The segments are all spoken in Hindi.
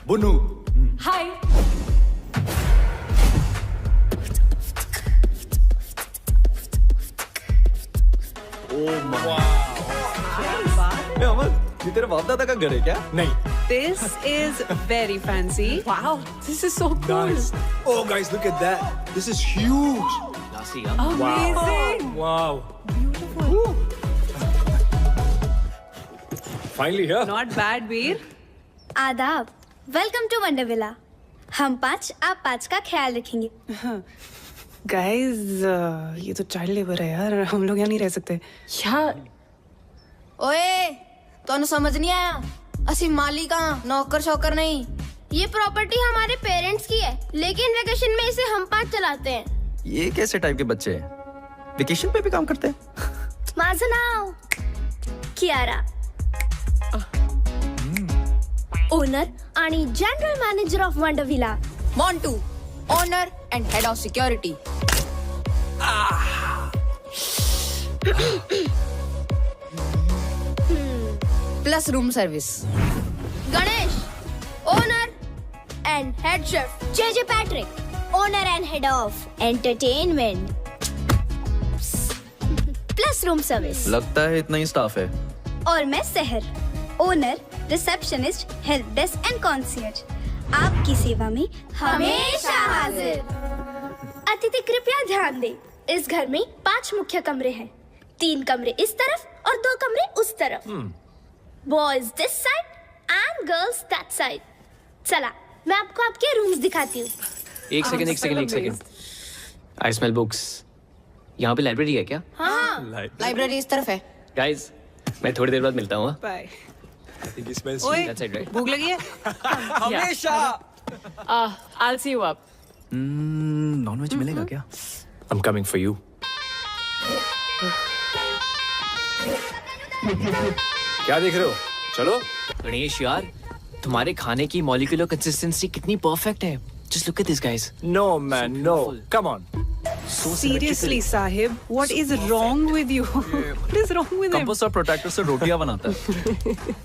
बुनू हाय। अमन, ये तेरे बाप दादा का घर है क्या? नहीं। This is very fancy. Wow, this is so cool. Nice. Oh guys, look at that. This is huge. Amazing. Wow. Beautiful. Finally here. Not bad, Veer. आदाब, वेलकम टू वंडर विला। हम 5 आप 5 का ख्याल रखेंगे। Guys, ये तो चाइल्ड लेबर है यार, हम लोग यहाँ नहीं रह सकते। यार ओए, तोनु समझ नहीं आया? असि मालिक नौकर शौकर नहीं। ये प्रॉपर्टी हमारे पेरेंट्स की है, लेकिन वेकेशन में इसे हम 5 चलाते हैं। ये कैसे टाइप के बच्चे हैं? वेकेशन पे भी काम करते हैं? माझं नाव कियारा, ओनर आणि general manager of wonder villa. Montu, owner and head of security. Plus room service. Ganesh, owner and head chef. JJ Patrick, owner and head of entertainment plus room service. लगता है इतना ही स्टाफ है। और मैं Sahar, owner, receptionist, help desk and concierge. आपकी सेवा में हमेशा हाजिर। अतिथि कृपया ध्यान दें, इस घर में 5 मुख्य कमरे हैं। 3 कमरे इस तरफ और 2 कमरे उस तरफ। Boys this side and girls that side. चला, मैं आपको आपके रूम्स दिखाती हूँ। एक सेकंड। I smell books. यहाँ पे लाइब्रेरी है क्या? हाँ, लाइब्रेरी इस तरफ है। गाइस, मैं थोड़ी देर बाद मिलता हूँ। Bye. I think he smells ओए, That's it, right? भूख लगी है? हमेशा। I'll see you up. Nonveg मिलेगा क्या? I'm coming for you. क्या देख रहे हो? चलो। गणेश यार, तुम्हारे खाने की मॉलिक्यूलर कंसिस्टेंसी कितनी परफेक्ट है। Just look at these guys. No man, no. Come on. Seriously, Sahib, what is wrong with you? What is wrong with him? Compost और प्रोटेक्टर से रोटियां बनाता है।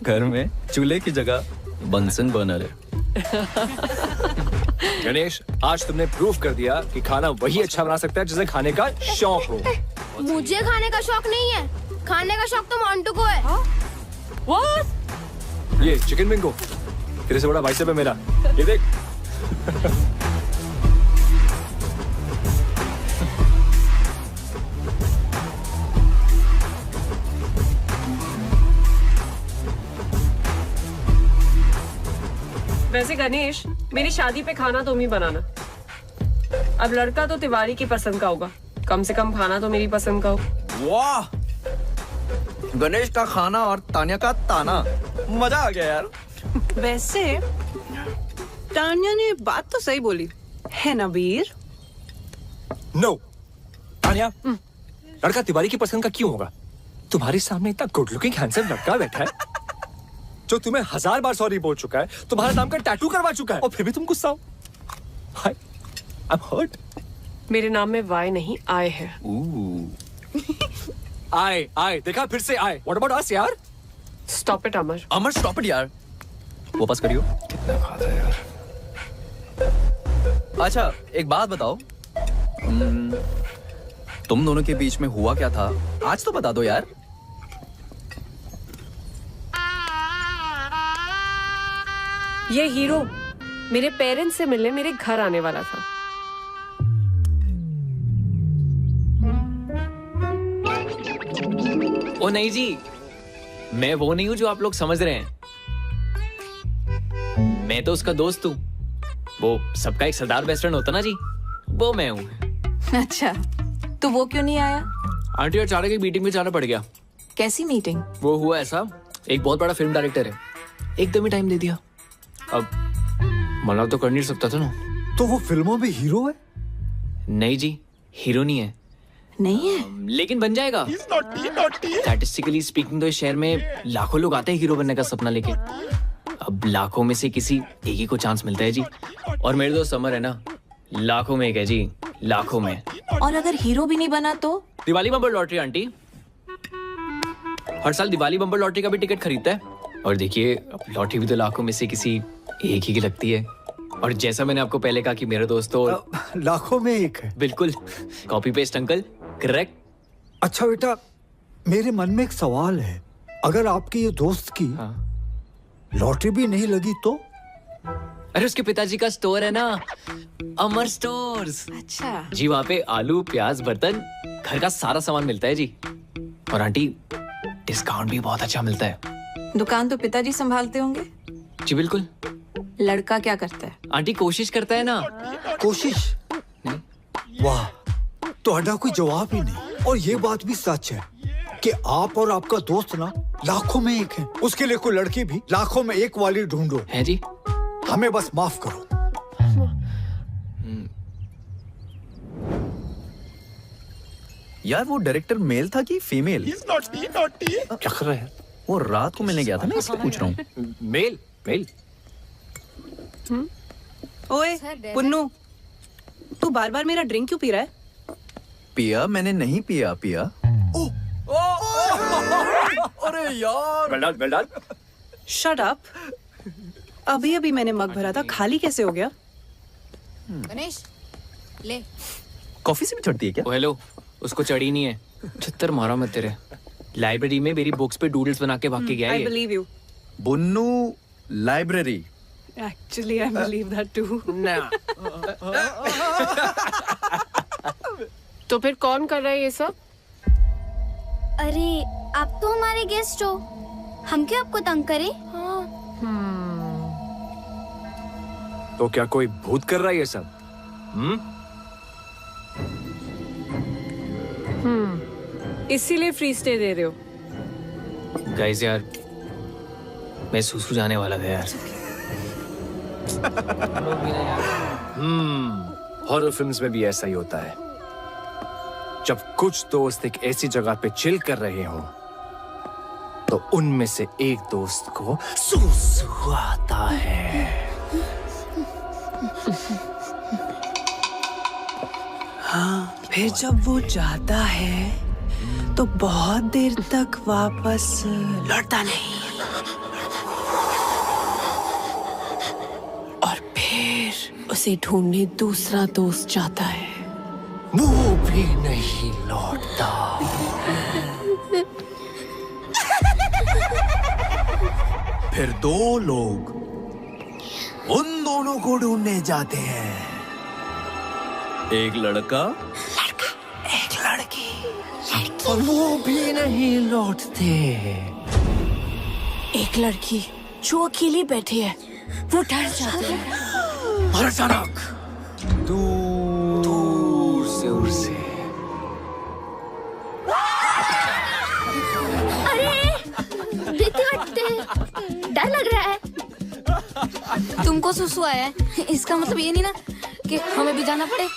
घर में चूल्हे की जगह बंसन बर्नर है। गणेश, आज तुमने प्रूफ कर दिया कि खाना वही अच्छा बना सकता है जिसे खाने का शौक हो। मुझे खाने का शौक नहीं है, खाने का शौक तो मोंटू को है। What? ये चिकन बिंगो, तेरे से बड़ा बाइसेप है मेरा। ये देख। वैसे गणेश, मेरी शादी पे खाना तुम ही बनाना। अब लड़का तो तिवारी की पसंद का होगा, कम से कम खाना तो मेरी पसंद का हो। वाह, गणेश का खाना और तान्या का ताना, मजा आ गया यार। वैसे तान्या ने बात तो सही बोली है ना वीर? नो, तान्या, लड़का तिवारी की पसंद का क्यों होगा? तुम्हारे सामने इतना गुड लुकिंग हैंडसम लड़का बैठा है जो तुम्हें 1000 बार सॉरी बोल चुका है, तुम्हारे नाम का टैटू करवा चुका है, और फिर भी तुम गुस्सा हो। I'm hurt. मेरे नाम में वाई नहीं आय है। आए, देखा फिर से आए। What about us यार? Stop it, Amar. Amar stop it यार, वापस करियो। कितना खाता है यार। अच्छा, एक बात बताओ, तुम दोनों के बीच में हुआ क्या था? आज तो बता दो यार। ये हीरो मेरे पेरेंट्स से मिलने मेरे घर आने वाला था। ओ नहीं जी, मैं वो नहीं हूँ जो आप लोग समझ रहे हैं। मैं तो उसका दोस्त हूँ। वो सबका एक सरदार बेस्ट फ्रेंड होता ना जी, वो मैं हूँ। अच्छा, तो वो क्यों नहीं आया? आंटी और चारा की मीटिंग में जाना पड़ गया। कैसी मीटिंग? वो हुआ ऐसा, एक बहुत बड़ा फिल्म डायरेक्टर है, एकदम ही टाइम दे दिया। अब मना तो कर नहीं सकता था ना। तो वो फिल्मों में हीरो है? नहीं जी, हीरो नहीं है। नहीं है? लेकिन बन जाएगा। स्टैटिस्टिकली स्पीकिंग तो इस शहर में लाखों लोग आते हैं हीरो बनने का सपना लेके। अब लाखों में से किसी एक ही को चांस मिलता है जी। और मेरे दोस्त समर है ना, लाखों में एक है जी, लाखों में। और अगर हीरो भी नहीं बना तो? दिवाली में लॉटरी आंटी। हर साल दिवाली बम्पर लॉटरी का भी टिकट खरीदता है। और देखिए, अब लॉटरी भी तो लाखों में से किसी एक ही की लगती है। और जैसा मैंने आपको पहले कहा कि मेरे दोस्त तो लाखों में एक है। बिल्कुल कॉपी पेस्ट अंकल, करेक्ट। अच्छा बेटा, मेरे मन में एक सवाल है, अगर आपके ये दोस्त की लॉटरी भी नहीं लगी तो? अरे उसके पिताजी का स्टोर है ना, अमर स्टोर्स। अच्छा। जी वहाँ पे आलू, प्याज, बर्तन, घर का सारा सामान मिलता है जी। और आंटी, डिस्काउंट भी बहुत अच्छा मिलता है। दुकान तो पिताजी संभालते होंगे। जी बिल्कुल। लड़का क्या करता है? आंटी कोशिश करता है ना। कोशिश? वाह, तो कोई जवाब ही नहीं। और ये बात भी सच है कि आप और आपका दोस्त ना लाखों में एक है। उसके लिए कोई लड़की भी लाखों में एक वाली ढूंढो। है जी। हमें बस माफ करो। यार वो डायरेक्टर मेल था कि फीमेल? क्या कर रहा है? वो रात को मिलने गया था ना, इसलिए पूछ रहा हूँ। Male male. ओए पुन्नू, तू बार बार मेरा ड्रिंक क्यों पी रहा है? पिया मैंने नहीं पिया। पिया अरे यार, वेल डन। Shut up. अभी अभी मैंने मग भरा था, खाली कैसे हो गया? गणेश ले। कॉफी से भी चढ़ती है क्या? ओ हेलो, उसको चढ़ी नहीं है। छत्तर मारा मैं तेरे। लाइब्रेरी में मेरी बुक्स पे डूडल्स बना के भाग के गया आई ये। Believe you. Bunnu library. Actually I believe that too. तो फिर कौन कर रहा है ये सब? अरे आप तो हमारे गेस्ट हो, हम क्यों आपको तंग करें? तो क्या कोई भूत कर रहा है ये सब? इसीलिए फ्री स्टे दे रहे हो? गाइस यार, मैं सुसु जाने वाला था यार। हॉरर फिल्म्स में भी ऐसा ही होता है। जब कुछ दोस्त एक ऐसी जगह पे चिल कर रहे हो तो उनमें से एक दोस्त को सुसु आता है। हाँ, फिर जब वो जाता है तो बहुत देर तक वापस लौटता नहीं। और फिर उसे ढूंढने दूसरा दोस्त जाता है, वो भी नहीं लौटता। फिर दो लोग उन दोनों को ढूंढने जाते हैं। एक लड़का, एक लड़की। और वो भी नहीं लौटते। एक लड़की जो अकेली बैठी है, वो डर जाती है। और अचानक दूर से देखते वक्त डर लग रहा है। तुमको सुसु आया है, इसका मतलब ये नहीं ना कि हमें भी जाना पड़े।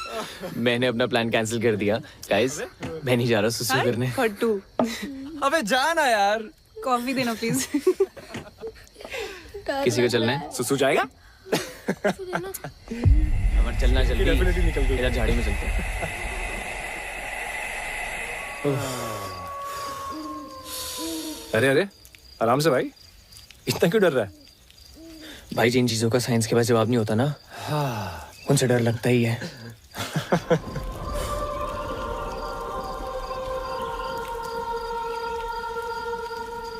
मैंने अपना प्लान कैंसिल कर दिया। गाइस, मैं नहीं जा रहा सुसु करने। फट्टू, अबे जाना यार। कॉफी देना प्लीज। किसी को चलना है? सुसु जाएगा? हमारे चलना जल्दी। इधर झाड़ी में चलते हैं। अरे आराम से भाई, इतना क्यों डर रहा है? भाई, जिन चीजों का साइंस के पास जवाब नहीं होता ना, उनसे डर लगता ही है।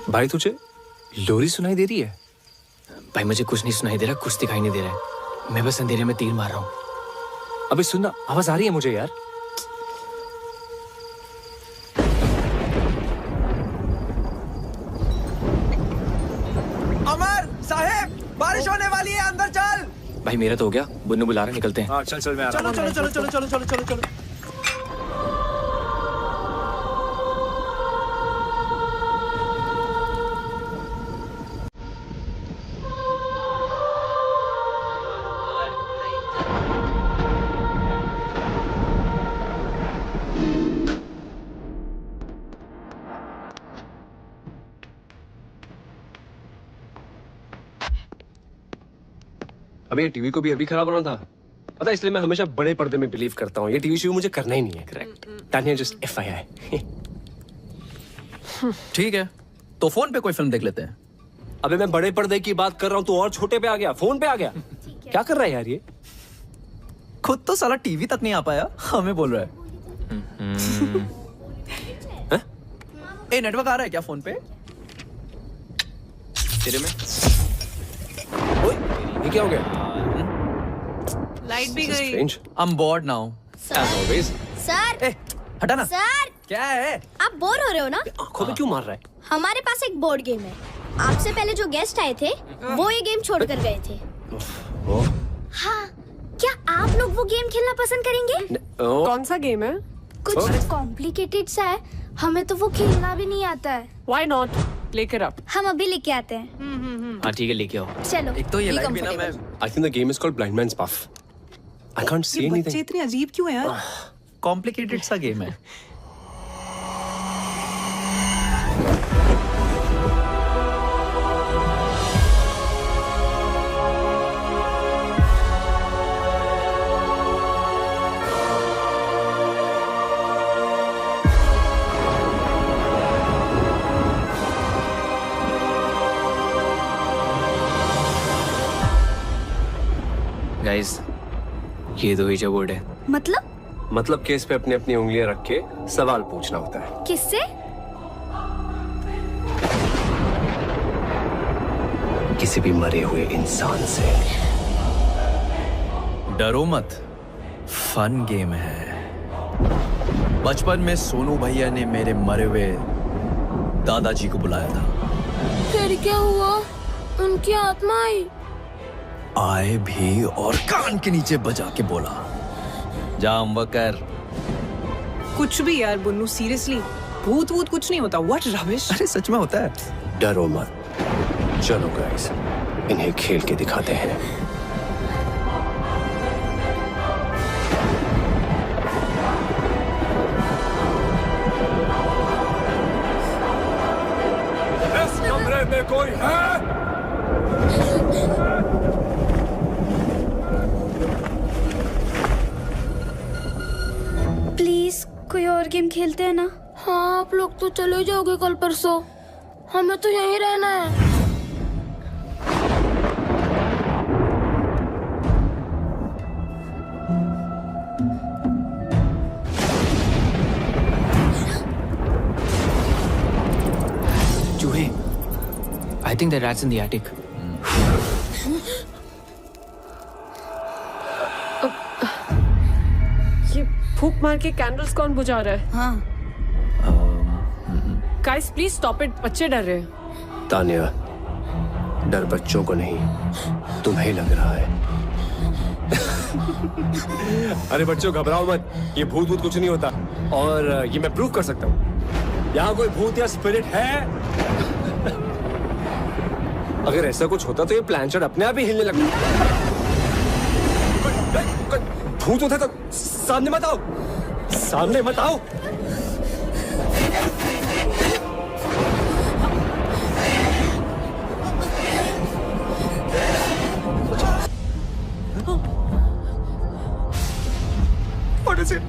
भाई तुझे लोरी सुनाई दे रही है? भाई मुझे कुछ नहीं सुनाई दे रहा, कुछ दिखाई नहीं दे रहा है। मैं बस अंधेरे में तीर मार रहा हूँ। अबे सुनना, आवाज आ रही है मुझे यार। अमर साहेब, बारिश होने वाली है, अंदर चल। भाई मेरा तो हो गया, बुन्नू बुला रहे, निकलते हैं। हाँ चल मैं आ रहा हूँ। चलो। अबे टीवी को भी अभी खराब होना था, पता है, इसलिए मैं हमेशा बड़े पर्दे में बिलीव करता हूँ। ये टीवी शो मुझे करना ही नहीं है। करेक्ट। Tania just FYI। ठीक है, तो फोन पे कोई फिल्म देख लेते हैं। अबे मैं बड़े पर्दे की बात कर रहा हूँ, तू और छोटे पे आ गया, फोन पे आ गया। क्या कर रहा है यार ये? खुद तो साला टीवी तक नहीं आ पाया, हमें बोल रहा है। ए नेटवर्क आ रहा है क्या फोन पे? तेरे में? ओए, ये क्या हो गया? लाइट भी गई। Strange. I'm bored now. As always. Sir ए, हटा ना। सर क्या है? आप बोर हो रहे हो ना? आंखों में क्यों मार रहा है? हमारे पास एक बोर्ड गेम है। आपसे पहले जो गेस्ट आए थे वो ये गेम छोड़ कर गए थे। हाँ, क्या आप लोग वो गेम खेलना पसंद करेंगे? कौन सा गेम है? कुछ कॉम्प्लिकेटेड सा है, हमें तो वो खेलना भी नहीं आता है। Why not? लेकर आप। हम अभी लेके आते हैं। हाँ ठीक है, लेके आओ। चलो। एक तो ये लाइट भी ना मैं I think the game is called Blind Man's Buff. I can't see बच्चे anything. इतने अजीब क्यों है यार? कॉम्प्लिकेटेड सा गेम है। गाइस, ये दो ईजा बोर्ड है। मतलब केस पे अपनी अपनी उंगलियां रख के सवाल पूछना होता है। किससे? किसी भी मरे हुए इंसान से। डरो मत, फन गेम है। बचपन में सोनू भैया ने मेरे मरे हुए दादाजी को बुलाया था। फिर क्या हुआ? उनकी आत्मा आई। आए भी और कान के नीचे बजा के बोला, जाम वकर। कुछ भी यार बुन्नू, सीरियसली भूत वूत कुछ नहीं होता। What rubbish. अरे सच में होता है। डरो मत, चलो गाइस, इन्हें खेल के दिखाते हैं। इस कमरे में कोई है? प्लीज कोई और गेम खेलते हैं ना? हाँ, आप लोग तो चले जाओगे कल परसों, हमें तो यहीं रहना है। चूहे। I think the rat's in the attic. ये फूक मार के कैंडल्स कौन बुझा रहा है? हाँ, गाइस प्लीज स्टॉप इट, बच्चे डर रहे हैं। तानिया, डर बच्चों को नहीं, तुम्हें लग रहा है। अरे बच्चों घबराओ मत, ये भूत भूत कुछ नहीं होता, और ये मैं प्रूव कर सकता हूँ। यहाँ कोई भूत या स्पिरिट है? अगर ऐसा कुछ होता तो ये प्लानचेट अपने आप ही हिलने लगता। भूत होता तो सामने मत आओ, सामने मत आओ। What is it?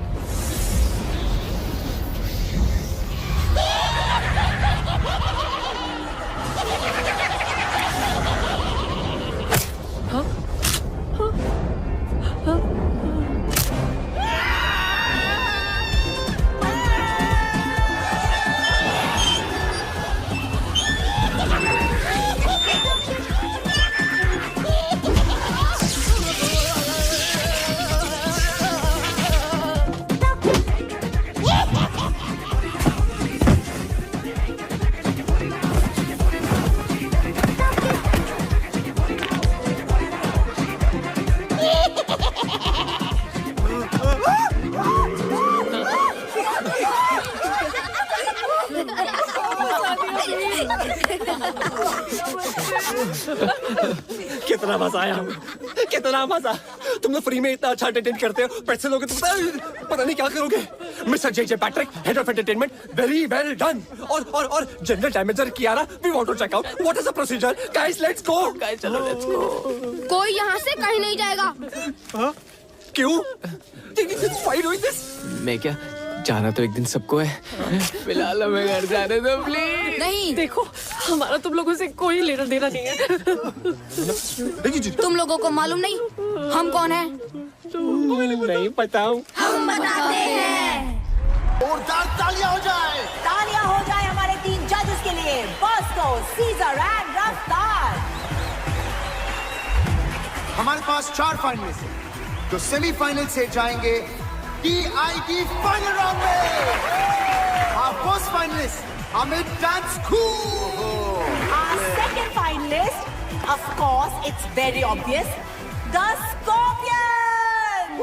कितना मजा आया, कितना मजा। तुम लोग फ्री में इतना अच्छा एंटरटेन करते हो, पैसे लोगे तो पता नहीं क्या करोगे। Mister J Patrick, head of entertainment, very well done. और general damager Kiara, we want to check out what is the procedure. Guys let's go. Guys चलो लेट्स गो। कोई यहाँ से कहीं नहीं जाएगा। क्यों? फाइट हुई दिस? मैं क्या जाना तो एक दिन सबको है, फिलहाल हमें घर जाने दो प्लीज। नहीं, देखो हमारा तुम लोगों से कोई लेना देना नहीं है। तुम लोगों को मालूम नहीं हम कौन है? नहीं पता हूँ। हम बताते हैं। तालियां हो जाए हमारे 3 जजेस के लिए, बॉस्को, सीजर एंड रफ्तार। हमारे पास 4 फाइनलिस्ट हैं जो सेमीफाइनल से जाएंगे DID फाइनल राउंड में। Our first finalist, Amit Dance Cool. Our second finalist, of course, it's very obvious, the Scorpions.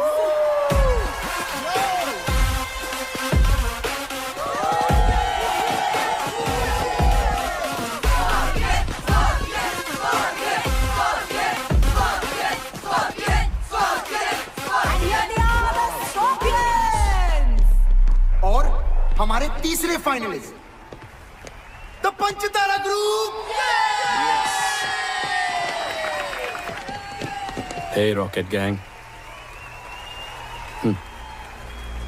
And here they are, the Scorpions. और हमारे तीसरे finalist, the Panchtara group. Hey rocket gang,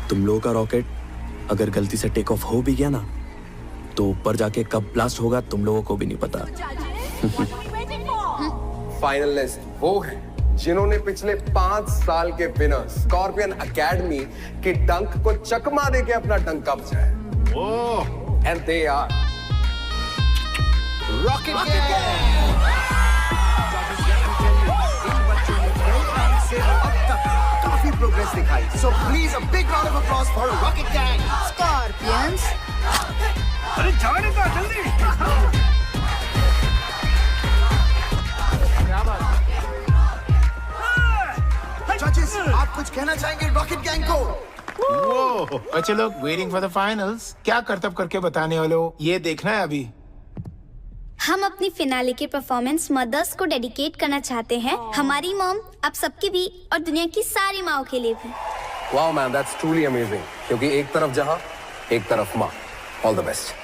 तुम लोगों का रॉकेट अगर गलती से टेक ऑफ हो भी गया ना, तो ऊपर जाके कब ब्लास्ट होगा तुम लोगों को भी नहीं पता। फाइनलिस्ट वो है जिन्होंने पिछले 5 साल के विनर स्कॉर्पियन एकेडमी की डंक को चकमा देके अपना डंका बचाया। And they are Rocket Gang. अब तक काफी प्रोग्रेस दिखाई, so please a big round of applause for Rocket Gang. Scorpions. अरे जाने का जल्दी। जजेस, आप कुछ कहना चाहेंगे रॉकेट गैंग को? वो बच्चे लोग वेटिंग फॉर द फाइनल्स, क्या करतब करके बताने वाले हो, ये देखना है अभी। हम अपनी फिनाले के परफॉर्मेंस मदर्स को डेडिकेट करना चाहते हैं। हमारी मॉम, आप सबकी भी और दुनिया की सारी माओ के लिए भी। Wow man, that's truly amazing. क्योंकि एक तरफ जहां, एक तरफ मां। All the best.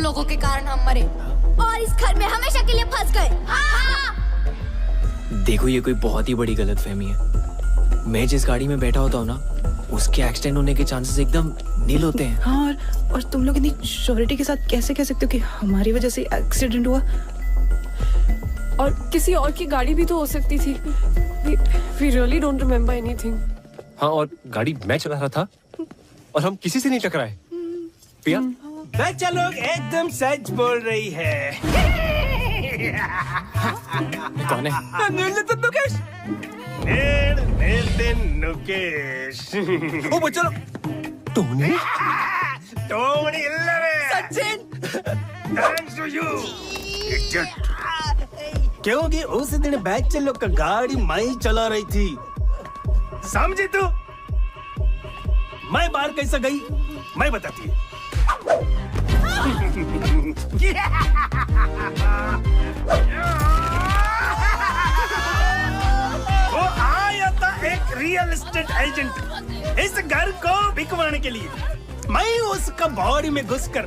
लोगों के कारण हम मरे और इस घर में हमेशा के लिए फंस गए। देखो ये कोई बहुत ही बड़ी गलतफहमी है। मैं जिस गाड़ी में बैठा होता हूँ ना, उसके एक्सीडेंट होने के चांसेस एकदम नील होते हैं। हाँ, और तुम लोग इतनी श्योरिटी के साथ कैसे कह सकते हो कि हमारी वजह से एक्सीडेंट हुआ? और किसी और की गाड़ी भी तो हो सकती थी। We really don't remember anything. हाँ, और गाड़ी मैं चला रहा था और हम किसी से नहीं टकराए। पिया? बच्चा लोग एकदम सच बोल रही है। कौन है? नुकेश। नुकेश। ओ बच्चा लोग। Tony? Tony Sachin. Thanks to you. क्योंकि उस दिन बच्चे लोग का गाड़ी मैं चला रही थी, समझी तू? मैं बाहर कैसे गई मैं बताती हूँ। वो आया था एक रियल एस्टेट एजेंट इस घर को बिकवाने के लिए। मैं उसका बॉडी में घुसकर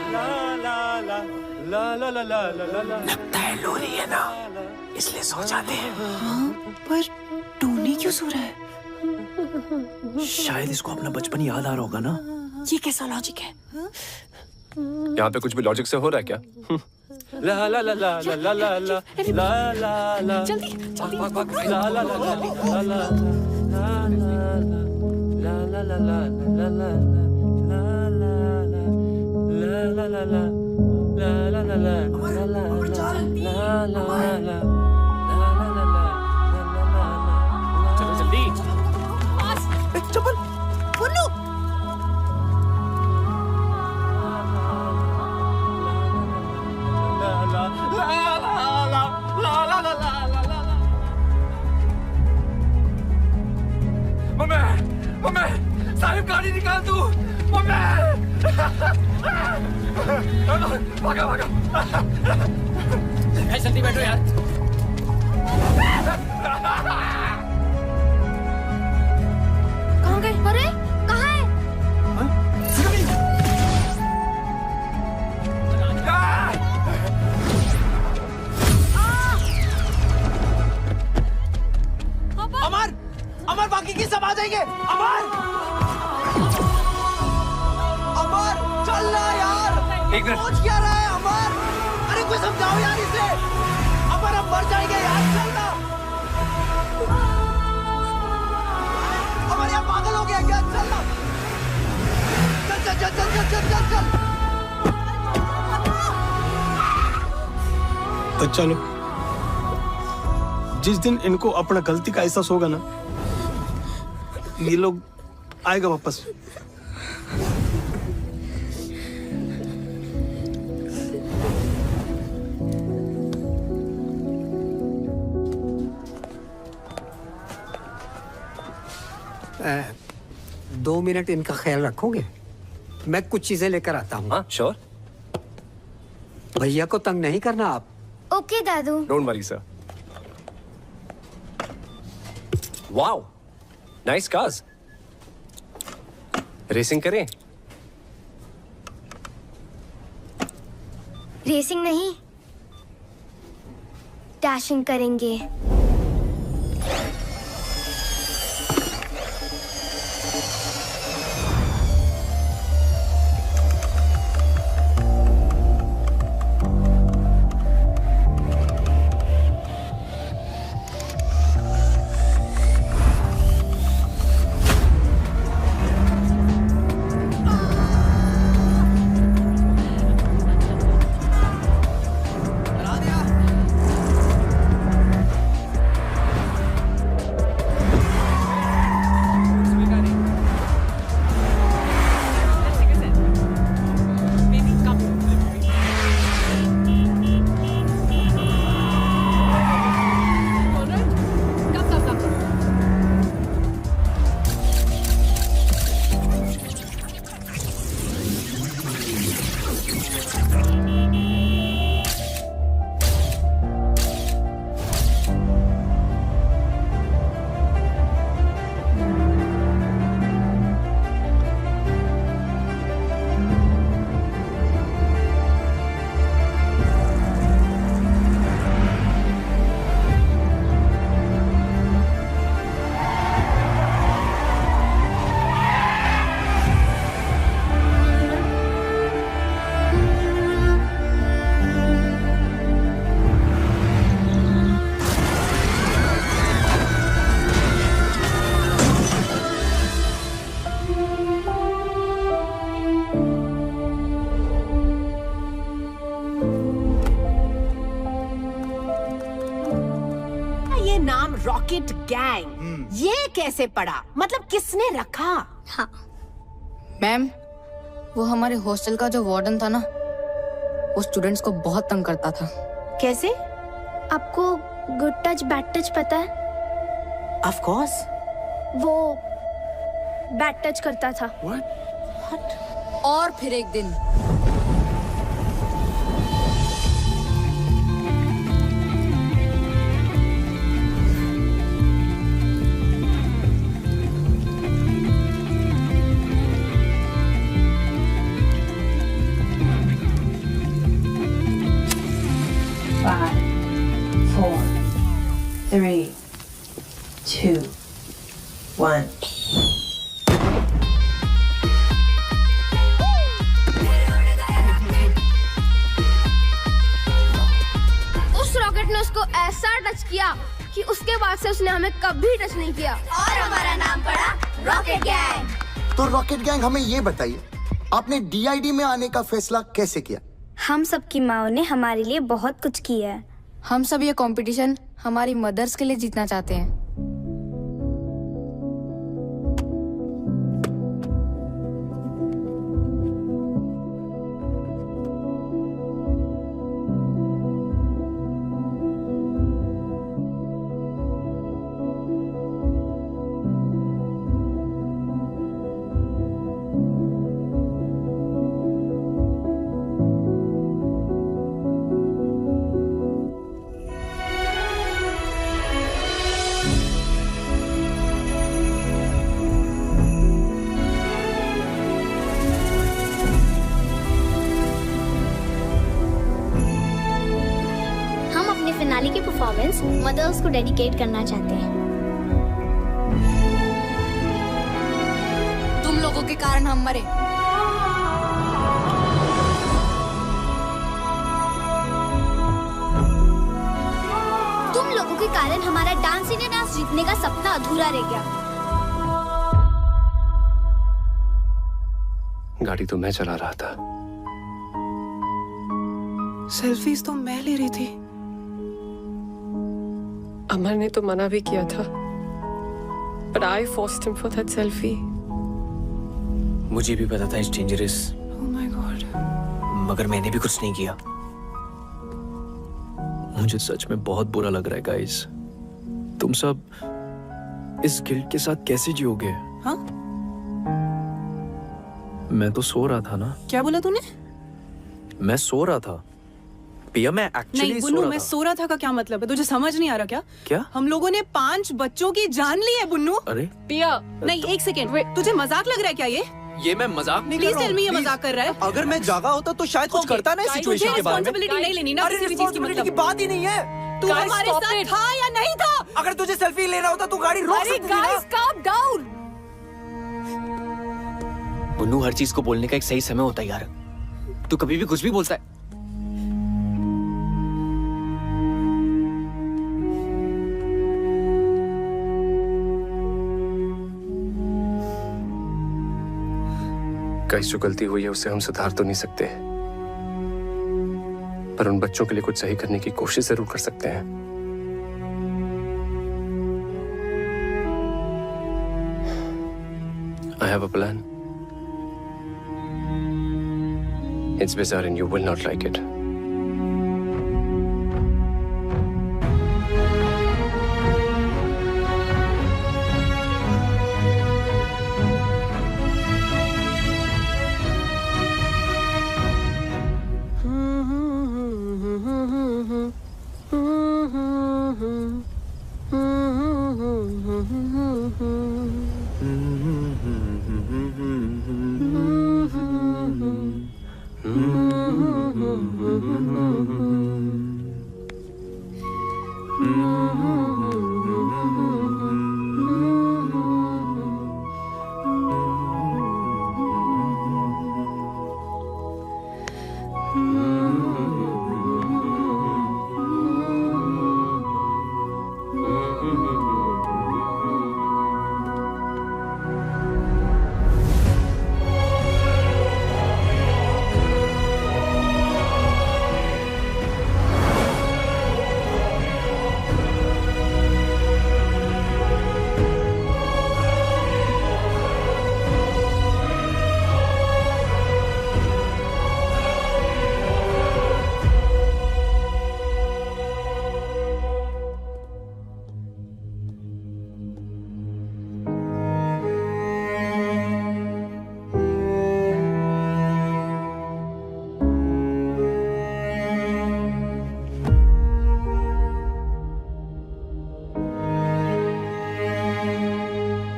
ला ला ला ला ला ला ला ला ला। लगता है लो रही है ना, इसलिए सो जाते हैं। हाँ, पर टोनी क्यों सो रहा है? शायद इसको अपना बचपन याद आ रहा होगा ना। ये कैसा लॉजिक है? यहाँ पे कुछ भी लॉजिक से हो रहा है क्या? ला ला ला ला ला ला ला ला ला ला ला जल्दी जल्दी ला ला ला ला ला ला ला ला ला चलो जल्दी चप्पल पुन्नू मम्मी साहिब गाड़ी निकाल तू मम्मी भागा भागा जल्दी बैठो यार कहाँ गए? अरे कहाँ है? अमर अमर बाकी की सब आ जाएंगे अमर अमर चल रहा यार एक मिनट। पहुंच क्या रहा है अमर अरे कोई समझाओ यार इसे अमर हम मर जाएंगे यार चलना अमर यार पागल हो गया क्या चलना चल चल चल चल चल चल चल चल तो चलो जिस दिन इनको अपना गलती का एहसास होगा ना ये लोग आएगा वापस दो मिनट इनका ख्याल रखोगे? मैं कुछ चीजें लेकर आता हूँ। हाँ श्योर भैया को तंग नहीं करना आप। Okay Dadu. Don't worry sir wow nice cars racing करें रेसिंग नहीं, डैशिंग करेंगे। नाम रॉकेट गैंग ये कैसे पड़ा? मतलब किसने रखा? हाँ मैम वो हमारे हॉस्टल का जो वार्डन था ना वो स्टूडेंट्स को बहुत तंग करता था। कैसे? आपको गुड टच बैड टच पता है? Of course. वो बैड टच करता था। और फिर एक दिन Three, two, one. आपने उसको ऐसा टच किया कि उसके बाद से उसने हमें कभी टच नहीं किया। और हमारा नाम पड़ा रॉकेट गैंग। तो रॉकेट गैंग हमें ये बताइए, आपने DID में आने का फैसला कैसे किया? हम सबकी माओ ने हमारे लिए बहुत कुछ किया है। हम सब ये कंपटीशन हमारी मदर्स के लिए जीतना चाहते हैं। फिनाले की परफॉर्मेंस मदर्स को डेडिकेट करना चाहते हैं। तुम लोगों के कारण हम मरे। तुम लोगों के कारण हमारा डांस इंडिया डांस जीतने का सपना अधूरा रह गया। गाड़ी तो मैं चला रहा था। सेल्फीज तो मैं ले रही थी। अमर ने तो मना भी किया था, but I forced him for that selfie. मुझे भी पता था it's dangerous. Oh my God. मगर मैंने भी कुछ नहीं किया। मुझे सच में बहुत बुरा लग रहा है गाइस। तुम सब इस गिल्ट के साथ कैसे जियोगे? हाँ? मैं तो सो रहा था ना। क्या बोला तूने? मैं सो रहा था पिया, मैं एक्चुअली नहीं बुन्नू, मैं सो रहा था का क्या मतलब है? तुझे समझ नहीं आ रहा क्या? क्या? हम लोगों ने 5 बच्चों की जान ली है बुन्नू। अरे पिया, नहीं एक सेकेंड, तुझे मजाक लग रहा है क्या ये मैं मजाक नहीं कर प्लीज रहा टेल मी ये मजाक कर रहा है? अगर मैं जागा होता तो शायद कुछ करता ना इस सिचुएशन के बारे में। रिस्पांसिबिलिटी नहीं लेनी ना अरे किसी भी चीज की, रिस्पांसिबिलिटी की बात ही नहीं है। तू हमारे साथ था या नहीं था? अगर तुझे सेल्फी लेना होता तो गाड़ी रोक सकती थी ना। Guys calm down. बुन्नू, हर चीज को बोलने का एक सही समय होता है यार। तू कभी भी कुछ भी बोलता है। गाइस, जो गलती हुई है उसे हम सुधार तो नहीं सकते, पर उन बच्चों के लिए कुछ सही करने की कोशिश जरूर कर सकते हैं। I have a plan. It's bizarre and you will not like it.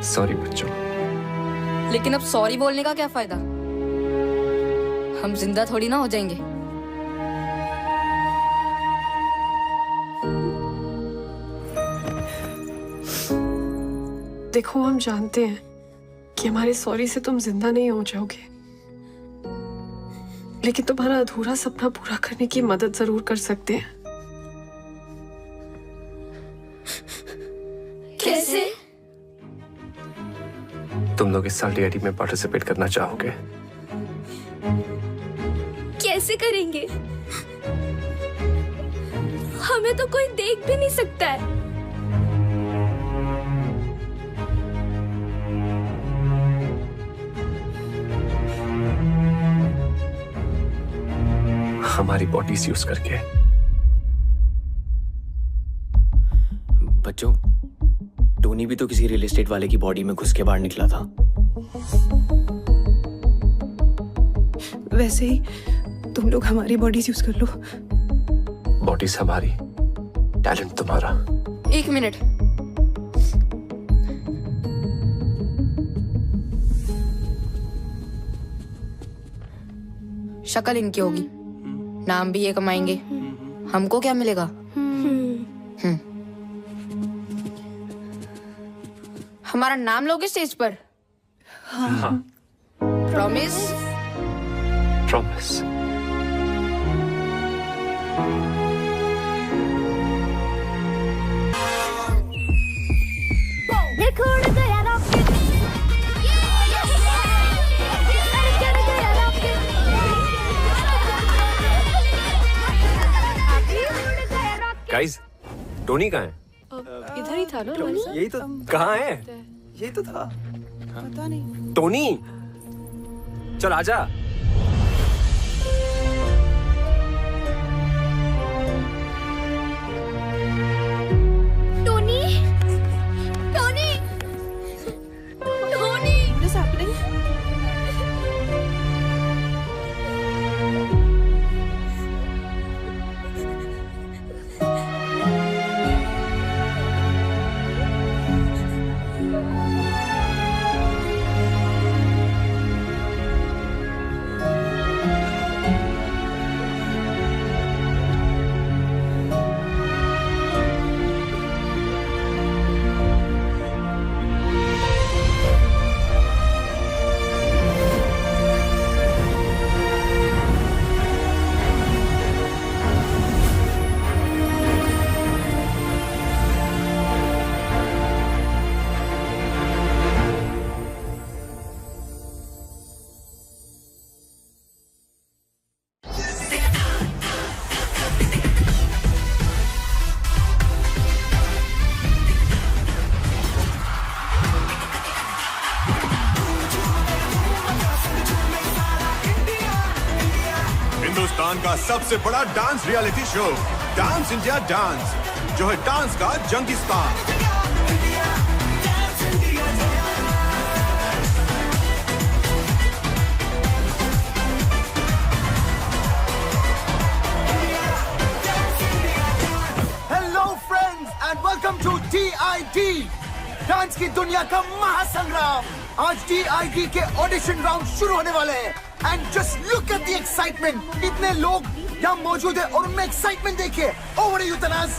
Sorry बच्चों। लेकिन अब सॉरी बोलने का क्या फायदा? हम जिंदा थोड़ी ना हो जाएंगे। देखो, हम जानते हैं कि हमारे सॉरी से तुम जिंदा नहीं हो जाओगे, लेकिन तुम्हारा अधूरा सपना पूरा करने की मदद जरूर कर सकते हैं। लोग इस साल DID में पार्टिसिपेट करना चाहोगे? कैसे करेंगे? हमें तो कोई देख भी नहीं सकता है। हमारी बॉडीज यूज करके। बच्चों, टोनी भी तो किसी रियल एस्टेट वाले की बॉडी में घुस के बाहर निकला था। वैसे ही तुम लोग हमारी बॉडीज यूज कर लो। बॉडीज हमारी, टैलेंट तुम्हारा। 1 मिनट। शक्ल इनकी होगी, नाम भी ये कमाएंगे, हमको क्या मिलेगा? हमारा नाम लोगे स्टेज पर? हाँ। प्रॉमिस? प्रॉमिस। देखो उड़ गया रॉकेट। गाइस, टोनी कहाँ है? इधर ही था ना? यही तो। कहाँ है? यही तो था। पता नहीं। टोनी, चल आजा। Tony, Tony, Tony. What is happening? Hindustan का सबसे बड़ा dance reality show dance India dance, जो है डांस का जंगिस्तान। Hello friends and welcome to DID, dance की दुनिया का महासंग्राम। आज DID के ऑडिशन राउंड शुरू होने वाले हैं and just look at the excitement. इतने लोग यहाँ मौजूद है और उनमें एक्साइटमेंट देखिए। Over to you Tanaz.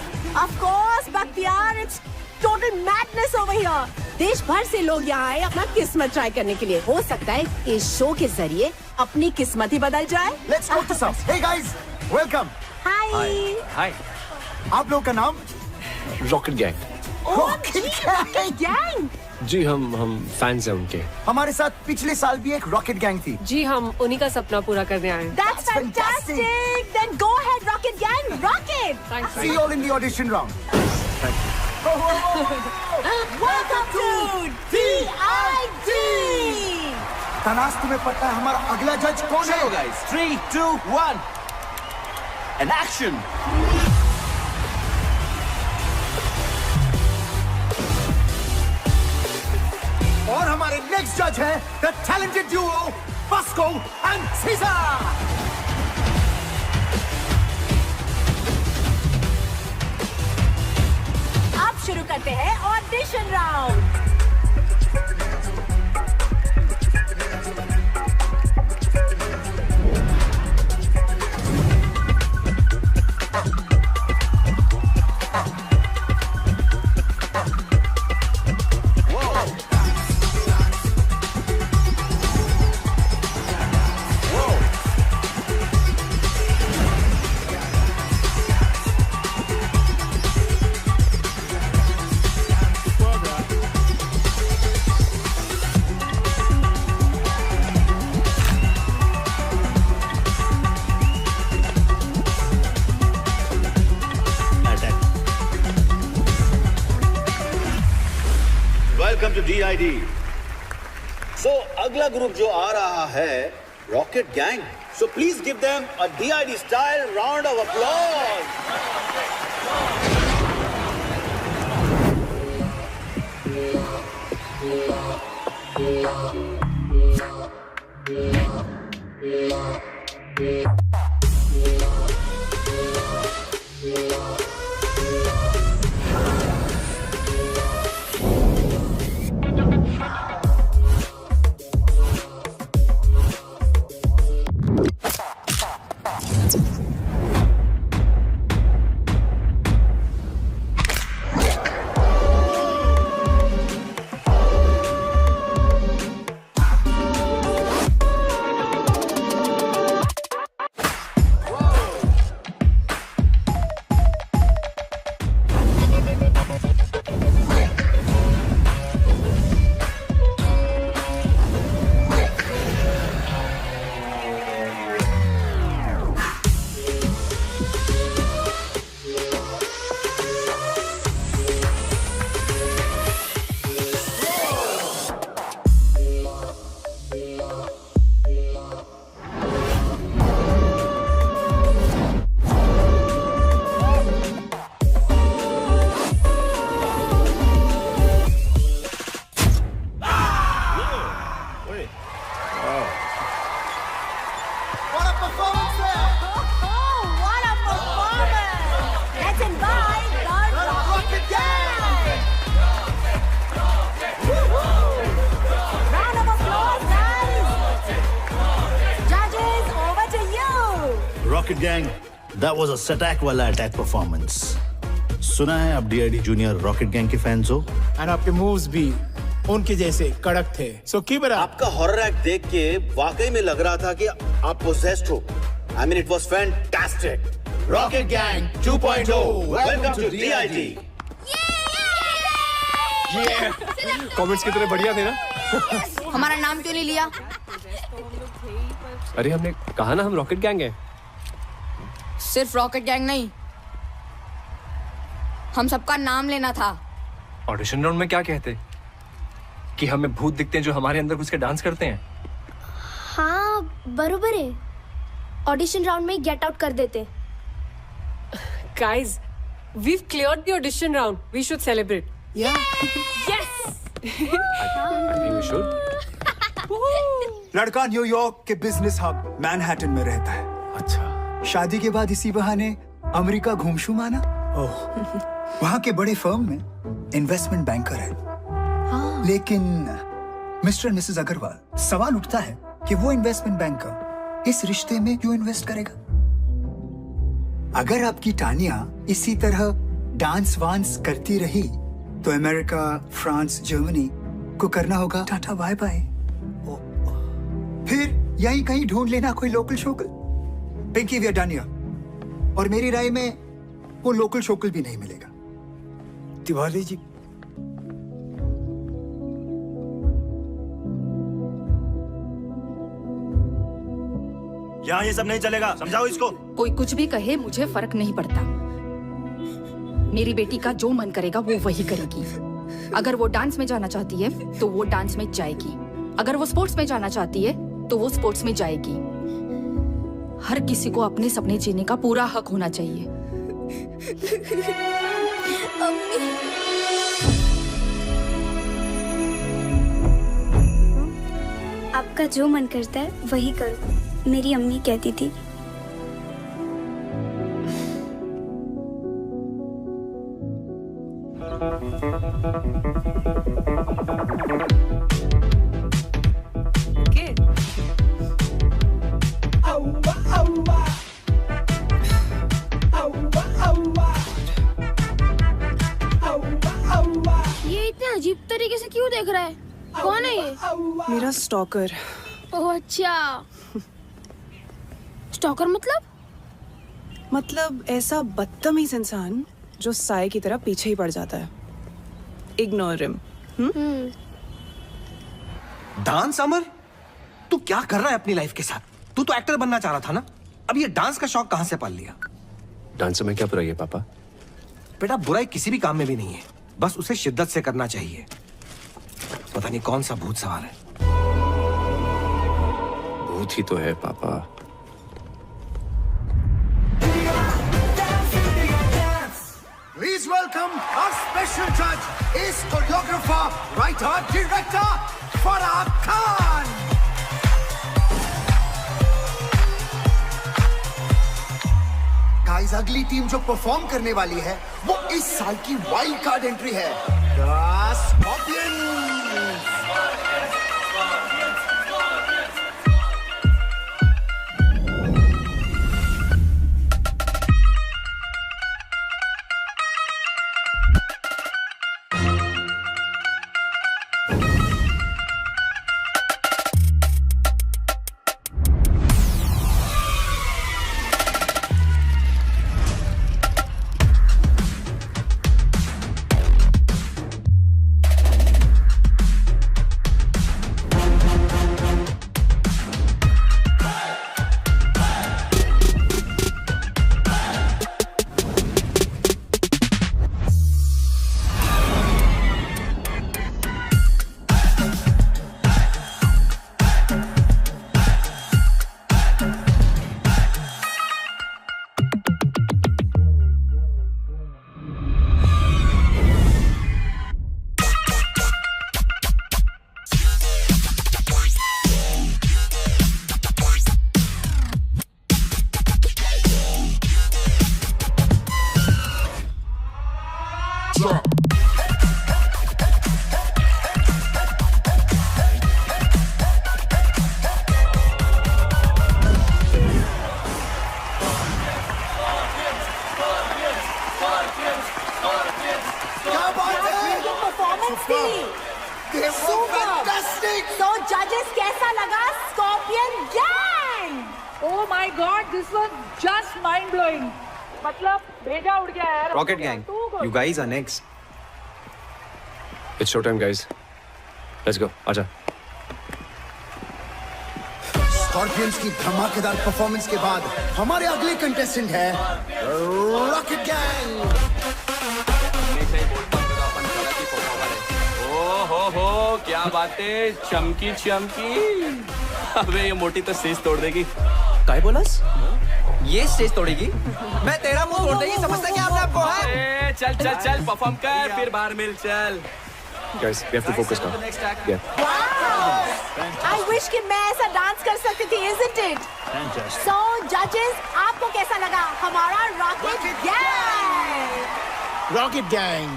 Of course, Bakhtiyar, it's total madness over here. देश भर से लोग यहाँ आए अपना किस्मत ट्राई करने के लिए। हो सकता है इस शो के जरिए अपनी किस्मत ही बदल जाए। Let's go to some. Hey guys, welcome. Hi. हाय। आप लोगों का नाम? Rocket gang. Rocket gang. जी, हम फैंस हैं उनके। हमारे साथ पिछले साल भी एक रॉकेट गैंग थी। जी, हम उन्हीं का सपना पूरा करने आए हैं। That's fantastic. Then go ahead, Rocket Gang. Rocket. Thanks. See you all in the audition round. Welcome to DID. Tanaz, तुम्हें पता है हमारा अगला जज कौन है? guys, 3, 2, 1, and action. और हमारे नेक्स्ट जज है the talented duo Bosco and Caesar. अब शुरू करते हैं audition round. Welcome to DID। So अगला ग्रुप जो आ रहा है Rocket Gang. So please give them a DID style round of applause. Rocket Gang, that was a सटैक वाला अटैक परफॉर्मेंस। सुना है आप DID जूनियर रॉकेट गैंग के फैंस हो? और आपके मूव्स भी उनके जैसे कड़क थे। So keep it up. आपका हॉरर एक्ट देख के वाकई में लग रहा था कि आप पोसेस्ड हो। I mean, it was fantastic. Rocket Gang 2.0. Welcome to DID. Comments कितने बढ़िया थे ना। हमारा नाम क्यों नहीं लिया? अरे हमने कहा ना हम रॉकेट गैंग है। सिर्फ रॉकेट गैंग नहीं, हम सबका नाम लेना था। ऑडिशन राउंड में क्या कहते कि हमें भूत दिखते हैं जो हमारे अंदर घुस के डांस करते हैं। हाँ बरोबर है, ऑडिशन राउंड में गेट आउट कर देते। Guys, we've cleared the audition round. We should celebrate. Yeah. Yes. I think we should. लड़का न्यूयॉर्क के बिजनेस हब मैनहट्टन में रहता है। अच्छा। शादी के बाद इसी बहाने अमेरिका घूमशू माना। ओह। वहाँ के बड़े फर्म में इन्वेस्टमेंट बैंकर है। हाँ। लेकिन मिस्टर एंड मिसेस अग्रवाल, सवाल उठता है कि वो इन्वेस्टमेंट बैंकर इस रिश्ते में क्यों इन्वेस्ट करेगा? अगर आपकी टानिया इसी तरह डांस वांस करती रही तो अमेरिका, फ्रांस, जर्मनी को करना होगा टाटा बाय बाय। फिर यहीं कहीं ढूंढ लेना कोई लोकल शोकल। Pinky we are done here. और मेरी राय में वो लोकल शोकल भी नहीं मिलेगा। तिवारी जी, यहाँ ये सब नहीं चलेगा, समझाओ इसको। कोई कुछ भी कहे मुझे फर्क नहीं पड़ता। मेरी बेटी का जो मन करेगा वो वही करेगी। अगर वो डांस में जाना चाहती है तो वो डांस में जाएगी, अगर वो स्पोर्ट्स में जाना चाहती है तो वो स्पोर्ट्स में जाएगी। हर किसी को अपने सपने जीने का पूरा हक होना चाहिए। आपका जो मन करता है वही करो, मेरी अम्मी कहती थी। ये इतने अजीब तरीके से क्यों देख रहा है? कौन है ये? मेरा स्टॉकर। ओह अच्छा, स्टॉकर मतलब ऐसा बदतमीज इंसान जो साए की तरह पीछे ही पड़ जाता है। Ignore him. डांस अमर, तू क्या कर रहा है अपनी लाइफ के साथ? तू तो एक्टर बनना चाह रहा था ना, अब ये डांस का शौक कहां से पाल लिया? डांस में क्या बुराई है पापा? बेटा बुराई किसी भी काम में भी नहीं है, बस उसे शिद्दत से करना चाहिए। पता नहीं कौन सा भूत सवार है। भूत ही तो है पापा। Please welcome our special judge, ace choreographer, writer, director, Farah Khan. Guys, अगली टीम जो परफॉर्म करने वाली है वो इस साल की वाइल्ड कार्ड एंट्री है, The Scorpions. So judges, कैसा लगा Scorpion Gang? Oh my God, this was just mind blowing. मतलब भेजा उड़ गया यार. Rocket Gang, you guys are next. It's showtime, guys. Let's go. आजा. Scorpions की धमाकेदार परफॉर्मेंस के बाद हमारे अगले कंटेस्टेंट है Rocket Gang. हो क्या बातें, चमकी चमकी। अबे ये मोटी तो स्टेज तोड़ देगी। काय बोलस? ये स्टेज तोड़ेगी? मैं तेरा मुंह तोड़ देगी, समझता क्या आपने आपको है? चल चल चल परफॉर्म कर, फिर बाहर मिल चल। Guys, we have to focus now. Yeah. I wish कि मैं ऐसा डांस कर सकती थी, isn't it? Fantastic. So judges, आपको कैसा लगा हमारा Rocket Gang? Rocket Gang.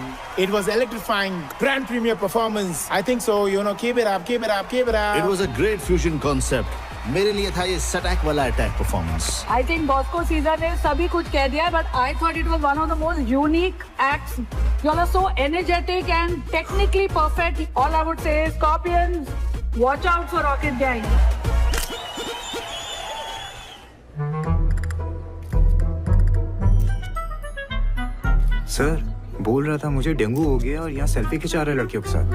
It was electrifying, grand premiere performance. I think so. You know, keep it up, keep it up, keep it up. It was a great fusion concept. मेरे लिए था ये सटैक वाला attack performance. I think Bosco Caesar ने सभी कुछ कह दिया, but I thought it was one of the most unique acts. You all are so energetic and technically perfect. All I would say is Scorpions, watch out for Rocket Gang. Sir बोल रहा था मुझे डेंगू हो गया और यहाँ सेल्फी खिंचा रहे लड़कियों के साथ।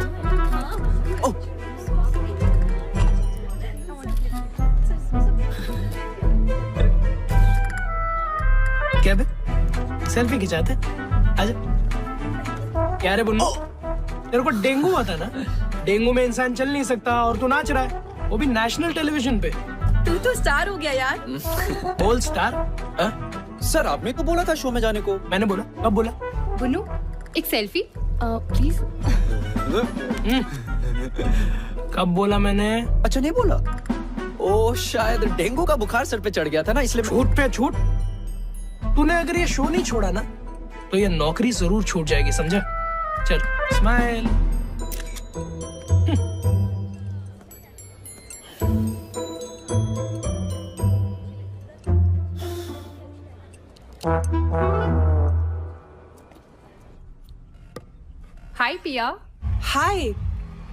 ओह क्या बे? सेल्फी खिंचाते? आजा। क्या रे बुन्नू? तेरे को डेंगू हुआ था ना? डेंगू में इंसान चल नहीं सकता और तू नाच रहा है, वो भी नेशनल टेलीविजन पे। तू तो स्टार हो गया यार। बोल स्टार? सर आपने तो बोला था शो में जाने को। मैंने बोला? कब बोला? बुन्नू, एक सेल्फी प्लीज। कब बोला मैंने? अच्छा नहीं बोला? ओ शायद डेंगू का बुखार सर पे चढ़ गया था ना, इसलिए। छूट पे छूट। तूने अगर ये शो नहीं छोड़ा ना तो ये नौकरी जरूर छूट जाएगी, समझा? चल स्माइल। हाय पिया। हाय।